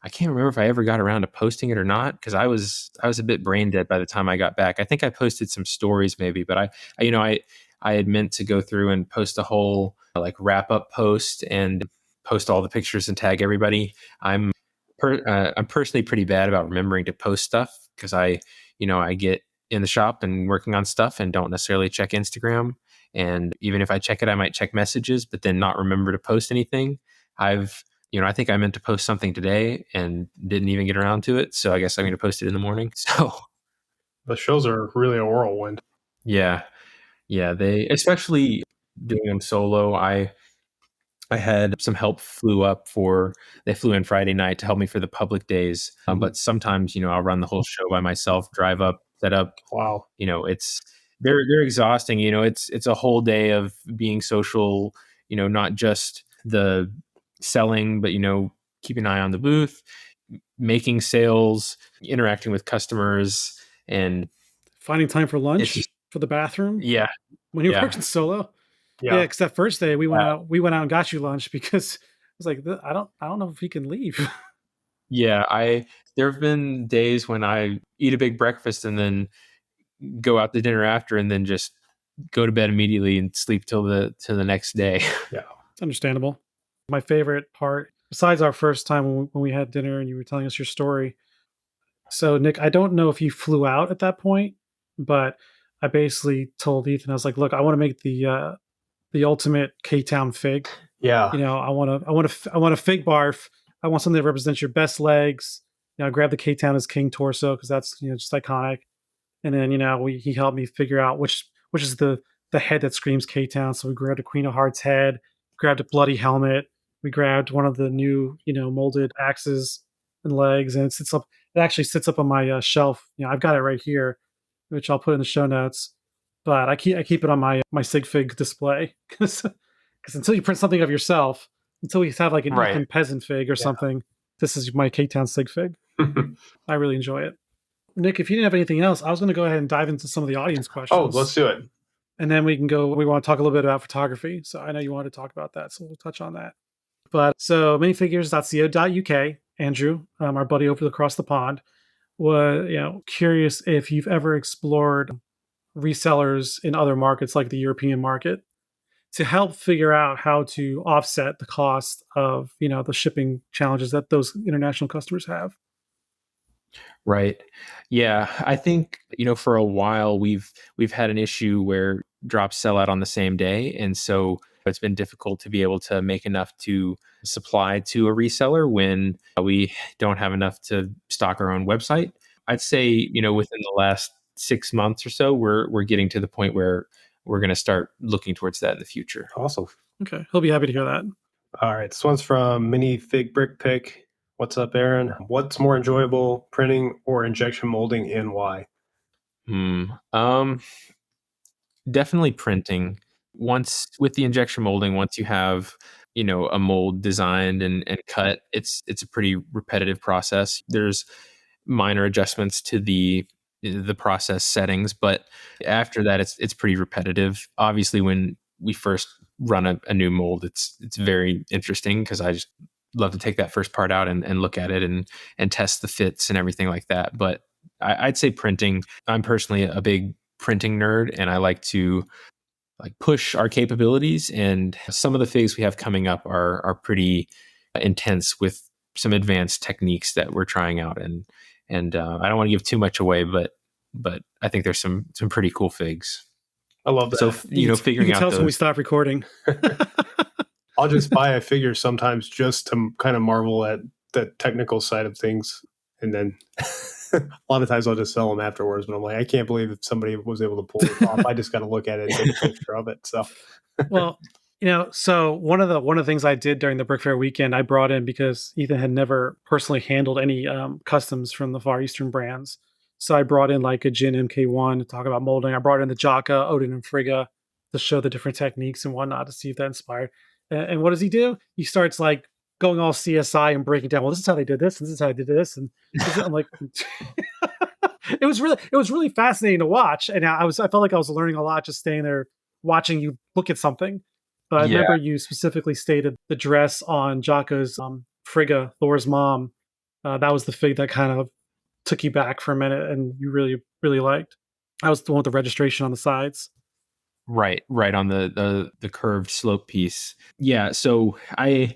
can't remember if I ever got around to posting it or not, because I was a bit brain dead by the time I got back. I think I posted some stories maybe, but I had meant to go through and post a whole like wrap up post and post all the pictures and tag everybody. I'm personally pretty bad about remembering to post stuff because I get in the shop and working on stuff and don't necessarily check Instagram. And even if I check it, I might check messages, but then not remember to post anything. I think I meant to post something today and didn't even get around to it. So I guess I'm going to post it in the morning. So the shows are really a whirlwind. yeah. They, especially doing them solo, I had some help they flew in Friday night to help me for the public days. But sometimes, I'll run the whole show by myself, drive up, set up. Wow. They're exhausting. It's a whole day of being social, not just the selling, but, keeping an eye on the booth, making sales, interacting with customers, and finding time for lunch, for the bathroom. Yeah. When you're working solo. Yeah, because that first day we went out and got you lunch because I was like, I don't know if we can leave. Yeah, there have been days when I eat a big breakfast and then go out to dinner after, and then just go to bed immediately and sleep till the next day. Yeah, it's understandable. My favorite part, besides our first time when we had dinner and you were telling us your story. So Nick, I don't know if you flew out at that point, but I basically told Ethan, I was like, look, I want to make the ultimate Ktown fig. Yeah. I want a fig barf. I want something that represents your best legs. I grabbed the Ktown as king torso because that's just iconic. And then he helped me figure out which is the head that screams Ktown. So we grabbed a Queen of Hearts head, grabbed a bloody helmet, we grabbed one of the new molded axes and legs, and it actually sits up on my shelf. I've got it right here, which I'll put in the show notes. But I keep it on my sig fig display because until you print something of yourself, until we have like an Ethan peasant fig or something, this is my Ktown sig fig. I really enjoy it. Nick, if you didn't have anything else, I was going to go ahead and dive into some of the audience questions. Oh, let's do it. And then we want to talk a little bit about photography. So I know you wanted to talk about that, so we'll touch on that. But so minifigures.co.uk, Andrew, our buddy over across the pond, was curious if you've ever explored resellers in other markets like the European market to help figure out how to offset the cost of the shipping challenges that those international customers have. Right. Yeah, I think for a while we've had an issue where drops sell out on the same day, and so it's been difficult to be able to make enough to supply to a reseller when we don't have enough to stock our own website. I'd say within the last 6 months or so, we're getting to the point where we're going to start looking towards that in the future. Awesome. Okay, he'll be happy to hear that. All right, this one's from Mini Fig Brick Pick. What's up, Aaron? What's more enjoyable, printing or injection molding, and why? Definitely printing. Once with the injection molding, once you have, a mold designed and cut, it's a pretty repetitive process. There's minor adjustments to the process settings, but after that it's pretty repetitive. Obviously, when we first run a new mold, it's very interesting because I just love to take that first part out and look at it and test the fits and everything like that. But I'd say printing. I'm personally a big printing nerd, and I like to push our capabilities. And some of the figs we have coming up are pretty intense with some advanced techniques that we're trying out. And I don't want to give too much away, but I think there's some pretty cool figs. I love that. So figuring you can out tell us those. when we stop recording. I'll just buy a figure sometimes just to kind of marvel at the technical side of things, and then a lot of times I'll just sell them afterwards. But I'm like, I can't believe that somebody was able to pull this off. I just got to look at it and take a picture of it. So, well, so one of the things I did during the Brick Fair weekend, I brought in because Ethan had never personally handled any customs from the Far Eastern brands. So I brought in like a Jin MK1 to talk about molding. I brought in the Jaka, Odin, and Frigga to show the different techniques and whatnot to see if that inspired. And what does he do? He starts like going all CSI and breaking down. Well, this is how they did this, and this is how they did this, and I'm like, it was really fascinating to watch. And I felt like I was learning a lot just staying there watching you look at something. But I remember you specifically stated the dress on Jaka's Frigga, Thor's mom. That was the fig that kind of took you back for a minute, and you really, really liked. That was the one with the registration on the sides. Right on the curved slope piece. Yeah, so I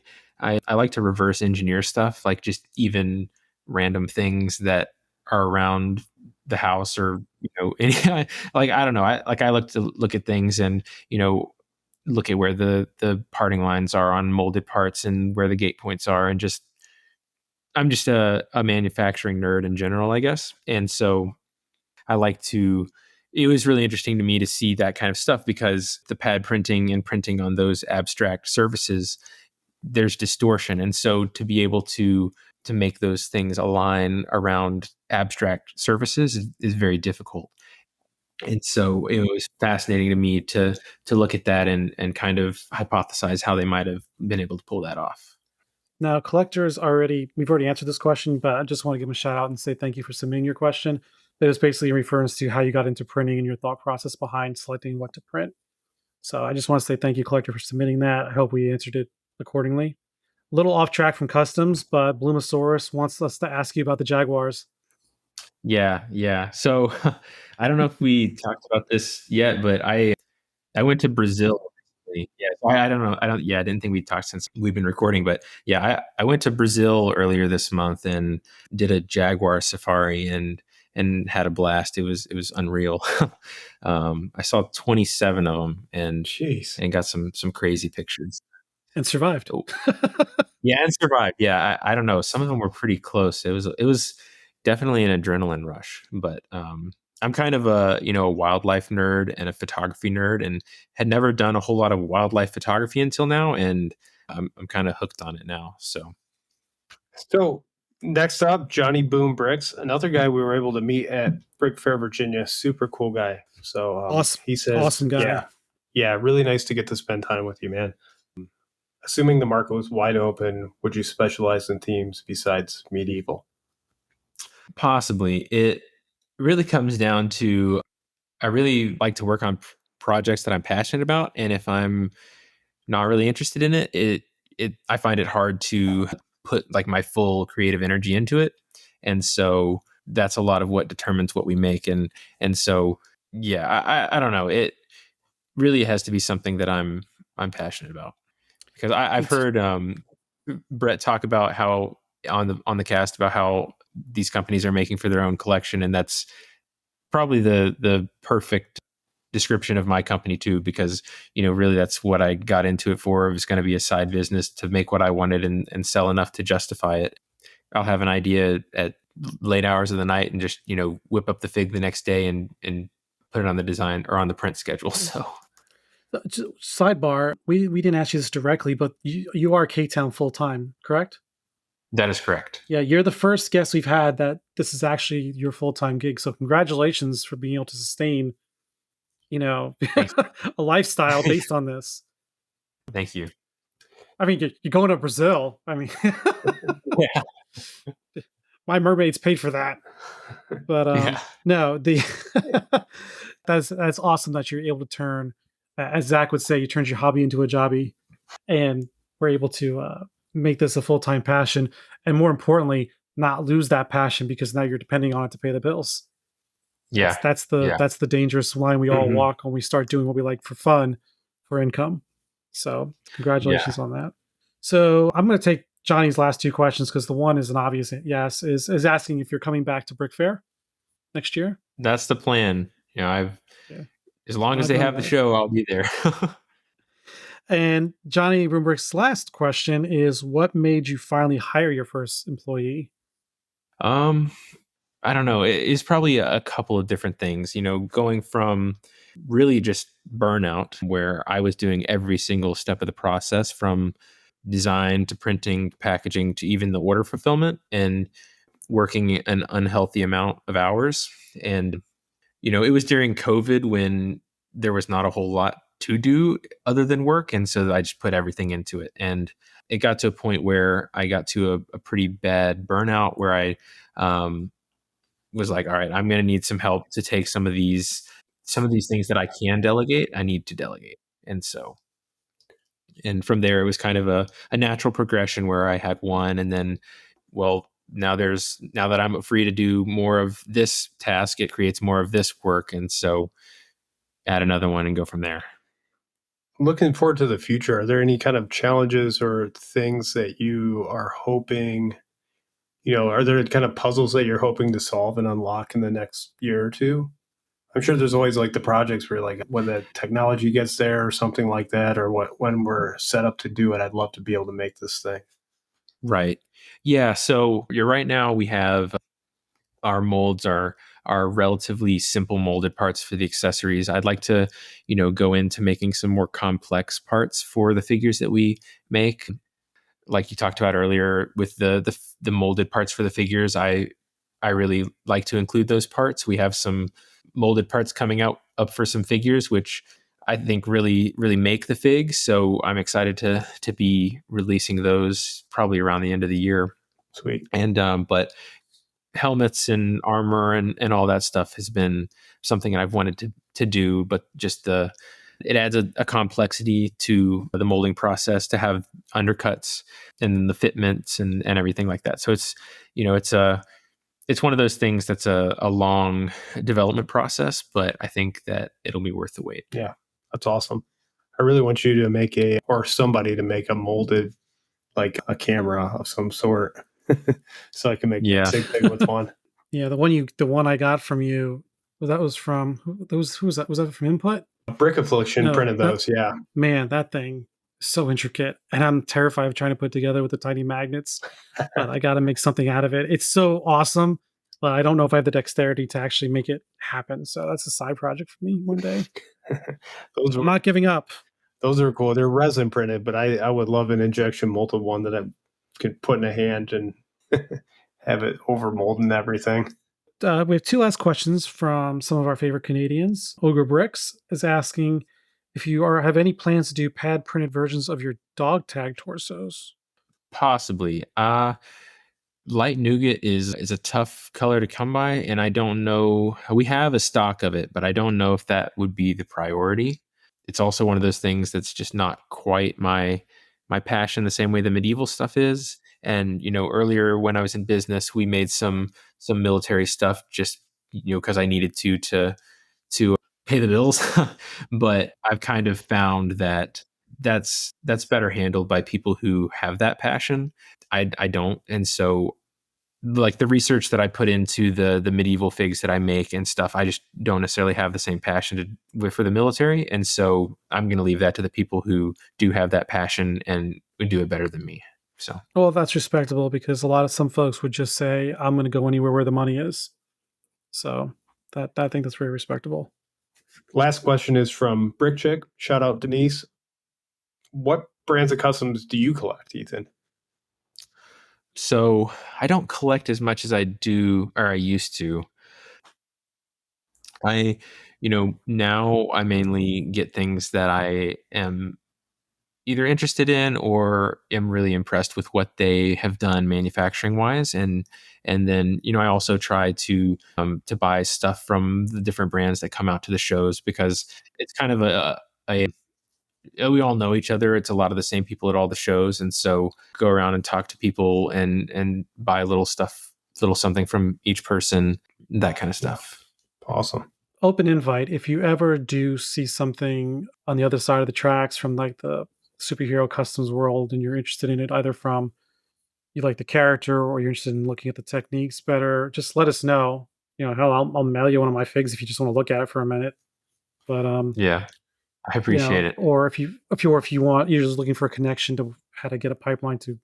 like to reverse engineer stuff, like just even random things that are around the house, or any like I don't know. I like to look at things and look at where the parting lines are on molded parts and where the gate points are, and I'm just a manufacturing nerd in general, I guess. And so I like to. It was really interesting to me to see that kind of stuff, because the pad printing and printing on those abstract surfaces, there's distortion. And so to be able to make those things align around abstract surfaces is very difficult. And so it was fascinating to me to look at that and kind of hypothesize how they might have been able to pull that off. Now, collectors we've already answered this question, but I just want to give them a shout out and say thank you for submitting your question. It was basically in reference to how you got into printing and your thought process behind selecting what to print. So I just want to say thank you, collector, for submitting that. I hope we answered it accordingly. A little off track from customs, but Bloomosaurus wants us to ask you about the Jaguars. Yeah. So I don't know if we talked about this yet, but I went to Brazil. Yeah, I don't know. I didn't think we talked since we've been recording, but yeah, I went to Brazil earlier this month and did a jaguar safari and had a blast. It was unreal. I saw 27 of them and got some crazy pictures and survived. Yeah, and survived. Yeah, I don't know. Some of them were pretty close. It was definitely an adrenaline rush, but I'm kind of a wildlife nerd and a photography nerd, and had never done a whole lot of wildlife photography until now, and I'm kind of hooked on it now. So next up, Johnny Boom Bricks, another guy we were able to meet at Brick Fair, Virginia. Super cool guy. So awesome. He says, awesome guy. Yeah, really nice to get to spend time with you, man. Assuming the market was wide open, would you specialize in themes besides medieval? Possibly. It really comes down to, I really like to work on projects that I'm passionate about, and if I'm not really interested in it, I find it hard to put like my full creative energy into it. And so that's a lot of what determines what we make. And so, yeah, I don't know. It really has to be something that I'm passionate about, because I've heard Brett talk about how on the cast about how these companies are making for their own collection. And that's probably the perfect description of my company too, because really that's what I got into it for. It was going to be a side business to make what I wanted and sell enough to justify it. I'll have an idea at late hours of the night and just whip up the fig the next day and put it on the design or on the print schedule. So sidebar, we didn't ask you this directly, but you are Ktown full time, correct? That is correct. Yeah, you're the first guest we've had that this is actually your full time gig. So congratulations for being able to sustain Thanks. a lifestyle based on this. Thank you. I mean, you're going to Brazil. I mean, Yeah. my mermaids paid for that. But Yeah. no, that's awesome that you're able to turn, as Zach would say, you turned your hobby into a jobby, and we're able to make this a full-time passion, and more importantly, not lose that passion because now you're depending on it to pay the bills. Yeah. That's the dangerous line we all walk when we start doing what we like for fun, for income. So congratulations on that. So I'm going to take Johnny's last two questions because the one is an obvious yes, is asking if you're coming back to Brick Fair next year. That's the plan. As long as they have the show, I'll be there. And Johnny Broombrick's last question is, what made you finally hire your first employee? I don't know. It's probably a couple of different things, going from really just burnout where I was doing every single step of the process from design to printing, to packaging, to even the order fulfillment, and working an unhealthy amount of hours. And, it was during COVID when there was not a whole lot to do other than work. And so I just put everything into it. And it got to a point where I got to a pretty bad burnout where I was like, all right, I'm going to need some help to take some of these things that I can delegate. I need to delegate. And from there, it was kind of a natural progression where I had one. And then, now that I'm free to do more of this task, it creates more of this work. And so add another one and go from there. Looking forward to the future, are there any kind of challenges or things that you are hoping, are there kind of puzzles that you're hoping to solve and unlock in the next year or two? I'm sure there's always like the projects where like when the technology gets there or something like that, or when we're set up to do it, I'd love to be able to make this thing. Right. Yeah. So you're right now we have our molds are relatively simple molded parts for the accessories. I'd like to, go into making some more complex parts for the figures that we make. Like you talked about earlier with the molded parts for the figures, I really like to include those parts. We have some molded parts coming up for some figures, which I think really, really make the fig. So I'm excited to be releasing those probably around the end of the year. Sweet. And but helmets and armor and all that stuff has been something I've wanted to do, but just it adds a complexity to the molding process to have undercuts and the fitments and everything like that. So it's it's one of those things that's a long development process, but I think that it'll be worth the wait. Yeah, that's awesome. I really want you to or somebody to make a molded, like a camera of some sort. So I can make a big thing with one. Yeah, the one I got from you, who was that? Was that from Input? Brick Affliction printed those. Yeah, man, that thing is so intricate, and I'm terrified of trying to put together with the tiny magnets. But I got to make something out of it. It's so awesome, but I don't know if I have the dexterity to actually make it happen. So that's a side project for me one day. I'm not giving up. Those are cool. They're resin printed, but I would love an injection molded one that I could put in a hand and have it over mold and everything. We have two last questions from some of our favorite Canadians. Ogre Bricks is asking if you have any plans to do pad printed versions of your dog tag torsos. Possibly. Light nougat is a tough color to come by, and I don't know. We have a stock of it, but I don't know if that would be the priority. It's also one of those things that's just not quite my passion the same way the medieval stuff is. And earlier when I was in business, we made some military stuff just because I needed to pay the bills. But I've kind of found that that's better handled by people who have that passion. I don't. And so like the research that I put into the medieval figs that I make and stuff, I just don't necessarily have the same passion for the military. And so I'm going to leave that to the people who do have that passion and would do it better than me. So, well, that's respectable because some folks would just say, I'm going to go anywhere where the money is. So I think that's very respectable. Last question is from Brick Chick. Shout out Denise. What brands of customs do you collect, Ethan? So I don't collect as much as I do, or I used to. Now I mainly get things that I am either interested in or am really impressed with what they have done manufacturing wise, and then I also try to buy stuff from the different brands that come out to the shows, because it's kind of a we all know each other. It's a lot of the same people at all the shows, and so go around and talk to people and buy little stuff, little something from each person, that kind of stuff. Awesome. Open invite. If you ever do see something on the other side of the tracks from like the superhero customs world and you're interested in it, either from you like the character or you're interested in looking at the techniques better, just let us know. Hell, I'll mail you one of my figs if you just want to look at it for a minute. But yeah, I appreciate it. Or if you want, you're just looking for a connection to how to get a pipeline to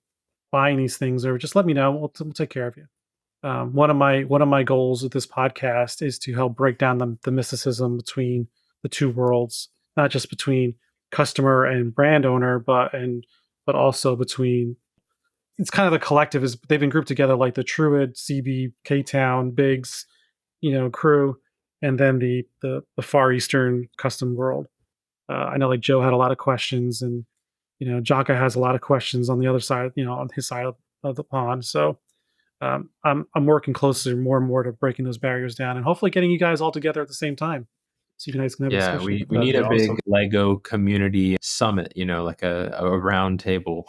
buying these things, or just let me know. We'll take care of you. One of my goals with this podcast is to help break down the mysticism between the two worlds, not just between customer and brand owner, but also between, it's kind of a collective. Is they've been grouped together like the Truid, CB, Ktown, Biggs, crew, and then the Far Eastern custom world. I know like Joe had a lot of questions, and Jaka has a lot of questions on the other side, on his side of the pond. So I'm working closer more and more to breaking those barriers down, and hopefully getting you guys all together at the same time, so you guys can have a discussion. We need a big Lego community summit, like a round table.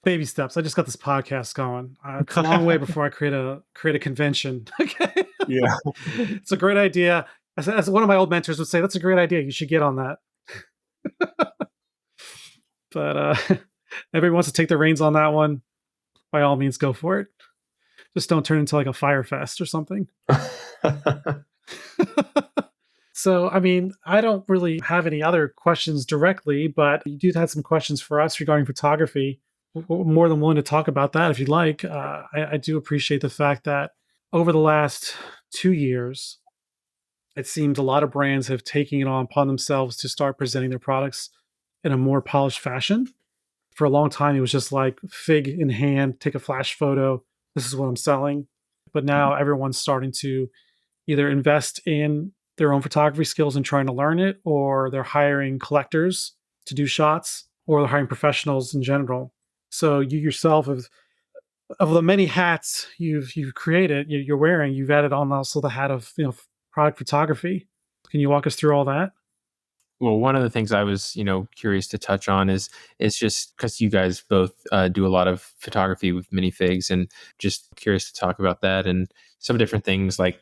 Baby steps. I just got this podcast going. It's a long way before I create a convention. Okay. Yeah. It's a great idea. As one of my old mentors would say, that's a great idea. You should get on that. But everybody wants to take the reins on that one. By all means, go for it. Just don't turn into like a fire fest or something. So, I don't really have any other questions directly, but you do have some questions for us regarding photography. We're more than willing to talk about that if you'd like. I do appreciate the fact that over the last 2 years, it seems a lot of brands have taken it upon themselves to start presenting their products in a more polished fashion. For a long time, it was just like fig in hand, take a flash photo. This is what I'm selling. But now everyone's starting to either invest in their own photography skills and trying to learn it, or they're hiring collectors to do shots, or they're hiring professionals in general. So you yourself, of the many hats you've created, you're wearing, you've added on also the hat of product photography. Can you walk us through all that? Well, one of the things I was, curious to touch on is just because you guys both do a lot of photography with minifigs, and just curious to talk about that and some different things like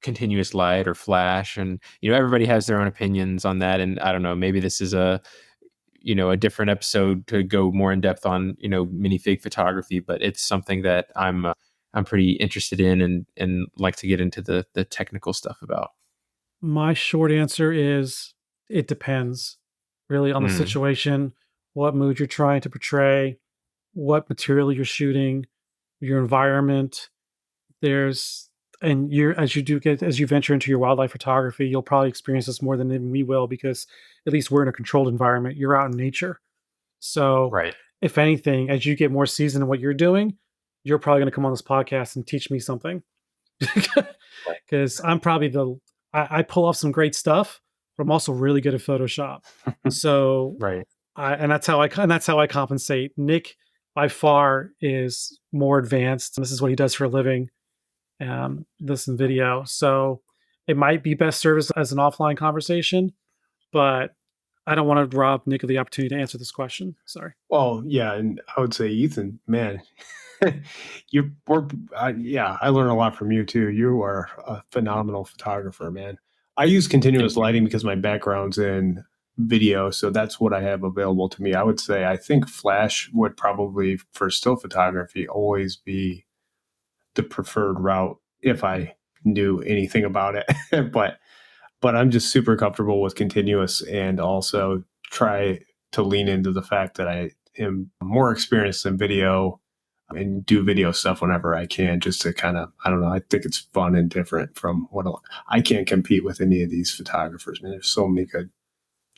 continuous light or flash, and everybody has their own opinions on that. And I don't know, maybe this is a different episode to go more in depth on minifig photography, but it's something that I'm pretty interested in and like to get into the technical stuff about. My short answer is it depends really on the situation, what mood you're trying to portray, what material you're shooting, your environment. As you venture into your wildlife photography, you'll probably experience this more than even we will, because at least we're in a controlled environment. You're out in nature. So right. If anything, as you get more seasoned in what you're doing, you're probably going to come on this podcast and teach me something. Because I'm probably I pull off some great stuff, but I'm also really good at Photoshop. So right. And that's how I compensate. Nick by far is more advanced. This is what he does for a living. This in video. So it might be best served as an offline conversation, but I don't want to rob Nick of the opportunity to answer this question. Sorry. Well, yeah. And I would say, Ethan, man, I learn a lot from you too. You are a phenomenal photographer, man. I use continuous lighting because my background's in video. So that's what I have available to me. I would say, I think flash would probably, for still photography, always be the preferred route if I knew anything about it. but I'm just super comfortable with continuous, and also try to lean into the fact that I am more experienced in video and do video stuff whenever I can, just to kind of, I don't know, I think it's fun and different from I can't compete with any of these photographers, man. There's so many good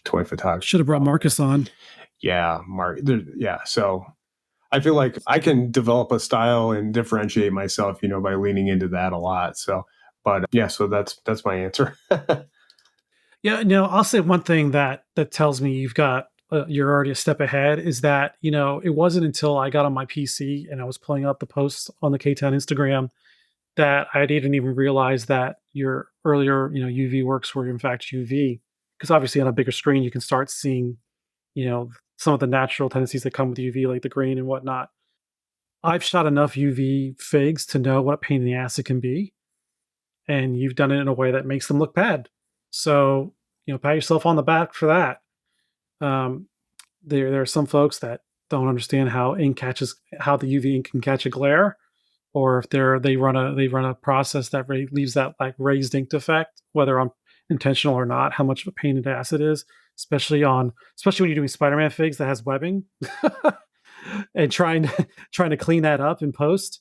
toy photographers. Should have brought Marcus on. Yeah, so I feel like I can develop a style and differentiate myself, by leaning into that a lot. So, But yeah, so that's my answer. Yeah, no, I'll say one thing that tells me you're already a step ahead is that, it wasn't until I got on my PC and I was pulling up the posts on the Ktown Instagram that I didn't even realize that your earlier, UV works were in fact UV. Because obviously on a bigger screen you can start seeing, some of the natural tendencies that come with UV, like the grain and whatnot. I've shot enough UV figs to know what a pain in the ass it can be, and you've done it in a way that makes them look bad. So, pat yourself on the back for that. Um, there are some folks that don't understand how how the UV ink can catch a glare, or if they run a process that leaves that like raised ink effect, whether on intentional or not. How much of a pain in the ass it is, especially when you're doing Spider-Man figs that has webbing, and trying to clean that up in post.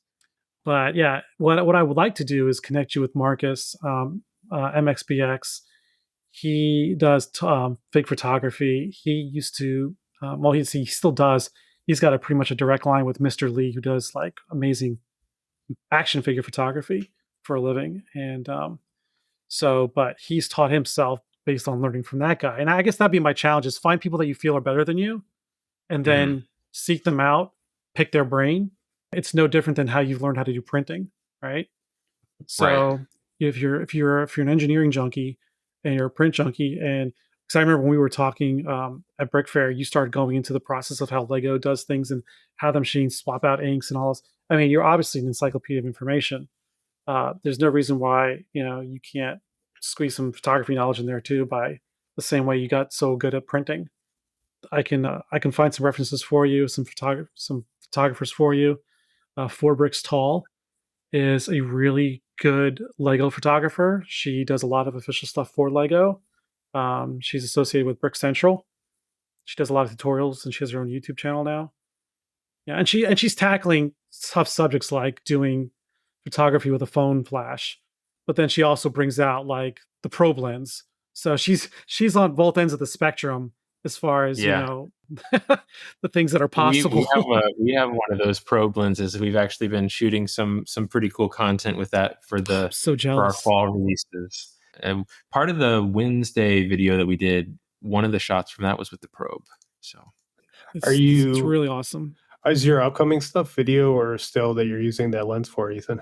But yeah, what I would like to do is connect you with Marcus, MXBX. He does fig photography. He used to, he still does. He's got pretty much a direct line with Mr. Lee, who does like amazing action figure photography for a living. And but he's taught himself based on learning from that guy. And I guess that'd be my challenge: is find people that you feel are better than you, and then seek them out, pick their brain. It's no different than how you've learned how to do printing, right? So if you're an engineering junkie and you're a print junkie, and because I remember when we were talking at Brick Fair, you started going into the process of how Lego does things and how the machines swap out inks and all this. I mean, you're obviously an encyclopedia of information. There's no reason why you can't squeeze some photography knowledge in there too. By the same way you got so good at printing, I can find some references for you, some photographers for you. 4Bricks Tall is a really good Lego photographer. She does a lot of official stuff for Lego. She's associated with Brick Central. She does a lot of tutorials, and she has her own YouTube channel now. Yeah, and she's tackling tough subjects like doing photography with a phone flash, but then she also brings out like the probe lens. So she's on both ends of the spectrum as far as the things that are possible. We have one of those probe lenses. We've actually been shooting some pretty cool content with that for our fall releases. Part of the Wednesday video that we did, one of the shots from that was with the probe. So it's really awesome. Is your upcoming stuff video or still that you're using that lens for, Ethan?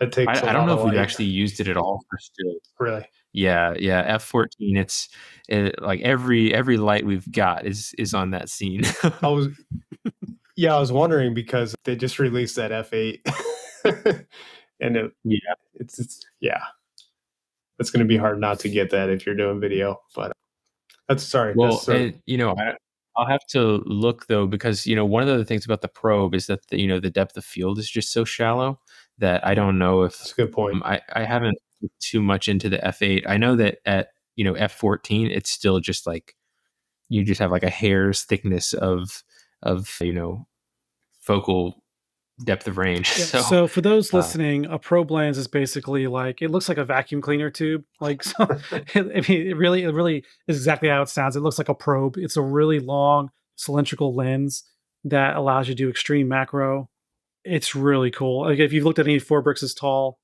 That takes I don't know if we've actually used it at all for still. Really? Yeah. F14. It's like every light we've got is on that scene. I was wondering because they just released that F8, and it's going to be hard not to get that if you're doing video. But I'll have to look though, because one of the things about the probe is that the depth of field is just so shallow that I don't know if that's a good point. I haven't looked too much into the F8. I know that at F14 it's still just like you just have like a hair's thickness of focal depth of range. Yeah, so for those listening, a probe lens is basically like, it looks like a vacuum cleaner tube. Like, so, it really is exactly how it sounds. It looks like a probe. It's a really long cylindrical lens that allows you to do extreme macro. It's really cool. Like if you've looked at any 4Bricks Tall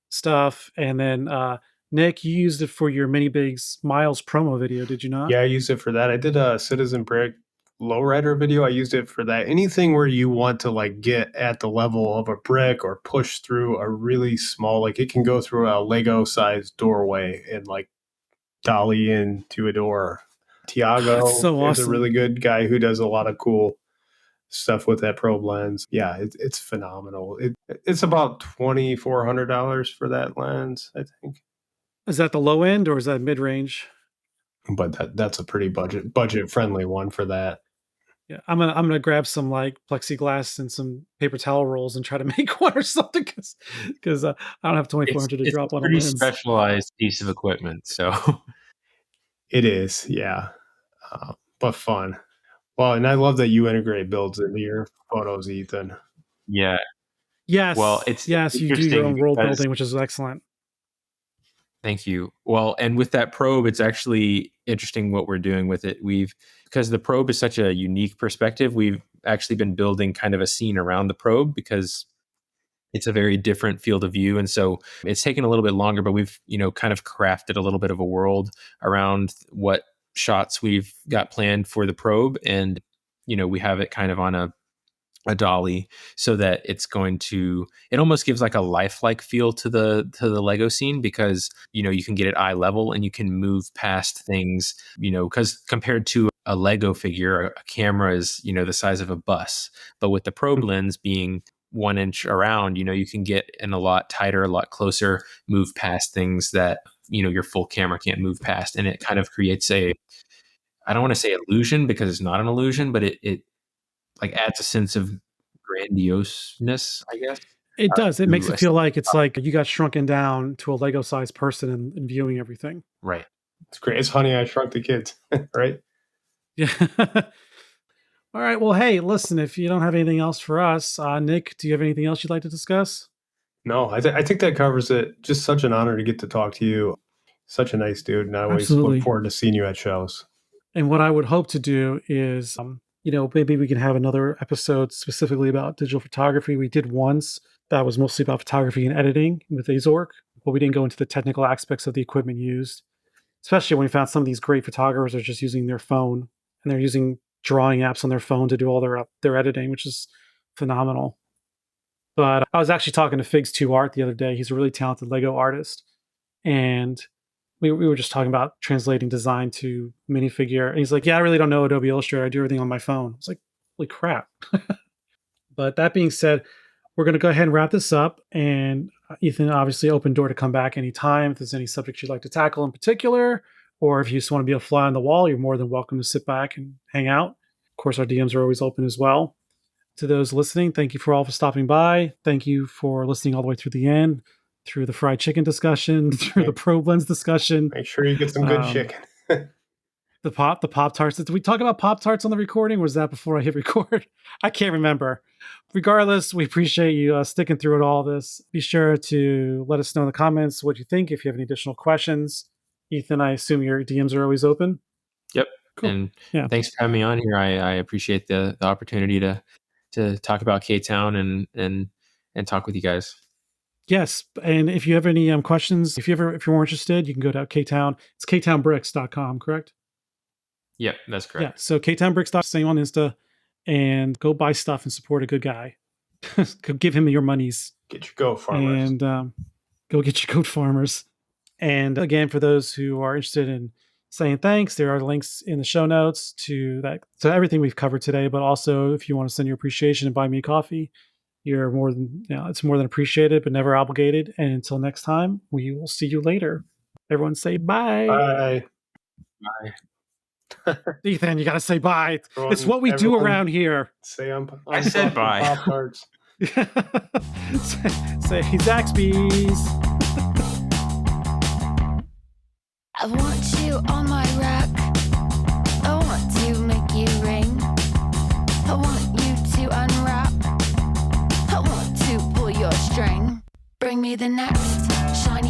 stuff, and then Nick, you used it for your Mini Bigs Miles promo video, did you not? Yeah, I used it for that. I did a Citizen Brick lowrider video. I used it for that. Anything where you want to like get at the level of a brick or push through a really small, like it can go through a Lego sized doorway and like dolly into a door. Tiago is a really good guy who does a lot of cool stuff with that probe lens. Yeah, it's phenomenal. It's about $2,400 for that lens, I think. Is that the low end or is that mid range? But that's a pretty budget friendly one for that. Yeah, I'm gonna grab some like plexiglass and some paper towel rolls and try to make one or something because I don't have $2,400 to drop on a lens. It's a pretty specialized piece of equipment, so it is, yeah, but fun. Well, and I love that you integrate builds into your photos, Ethan. Yeah. Yes. Well, you do your own world building, which is excellent. Thank you. Well, and with that probe, it's actually interesting what we're doing with it. Because the probe is such a unique perspective, we've actually been building kind of a scene around the probe because it's a very different field of view. And so it's taken a little bit longer, but we've, kind of crafted a little bit of a world around what shots we've got planned for the probe. And, we have it kind of on a dolly so that it almost gives like a lifelike feel to the Lego scene, because, you can get it eye level and you can move past things, because compared to a Lego figure, a camera is, the size of a bus. But with the probe lens being 1 inch around, you can get in a lot tighter, a lot closer, move past things that, your full camera can't move past. And it kind of creates I don't want to say illusion, because it's not an illusion, but it like adds a sense of grandioseness, I guess. It does. It makes it feel like it's like you got shrunken down to a Lego sized person and viewing everything. Right. It's great. It's Honey, I Shrunk the Kids, right? Yeah. All right. Well, hey, listen, if you don't have anything else for us, Nick, do you have anything else you'd like to discuss? No, I think that covers it. Just such an honor to get to talk to you. Such a nice dude. And I always Absolutely. look forward to seeing you at shows. And what I would hope to do is, maybe we can have another episode specifically about digital photography. We did once that was mostly about photography and editing with Azork, but we didn't go into the technical aspects of the equipment used, especially when we found some of these great photographers are just using their phone and they're using drawing apps on their phone to do all their editing, which is phenomenal. But I was actually talking to Figs2 Art the other day. He's a really talented Lego artist. And we were just talking about translating design to minifigure. And he's like, yeah, I really don't know Adobe Illustrator. I do everything on my phone. It's like, holy crap. But that being said, we're going to go ahead and wrap this up. And Ethan, obviously open door to come back anytime. If there's any subjects you'd like to tackle in particular, or if you just want to be a fly on the wall, you're more than welcome to sit back and hang out. Of course, our DMs are always open as well. To those listening, thank you for stopping by. Thank you for listening all the way through the end, through the fried chicken discussion, through the probe lens discussion. Make sure you get some good chicken. The Pop-tarts. Did we talk about Pop-tarts on the recording? Or was that before I hit record? I can't remember. Regardless, we appreciate you sticking through all this. Be sure to let us know in the comments what you think. If you have any additional questions, Ethan, I assume your DMs are always open. Yep. Cool. And yeah, thanks for having me on here. I appreciate the opportunity to talk about Ktown and talk with you guys. Yes, and if you have any questions, if you're more interested, you can go to Ktown. It's ktownbricks.com, correct? Yep, that's correct. Yeah, so ktownbricks.com, same on Insta, and go buy stuff and support a good guy. Go give him your monies. Get your goat farmers. And go get your goat farmers. And again, for those who are interested in saying thanks, there are links in the show notes to everything we've covered today. But also, if you want to send your appreciation and buy me a coffee, you're more than it's more than appreciated, but never obligated. And until next time, we will see you later. Everyone say bye. Bye. Bye. Ethan, you got to say bye. It's what we do around here. Say I said bye. Pop-tarts. say Zaxby's. I want you on my rack. I want to make you ring. I want you to unwrap. I want to pull your string. Bring me the next shiny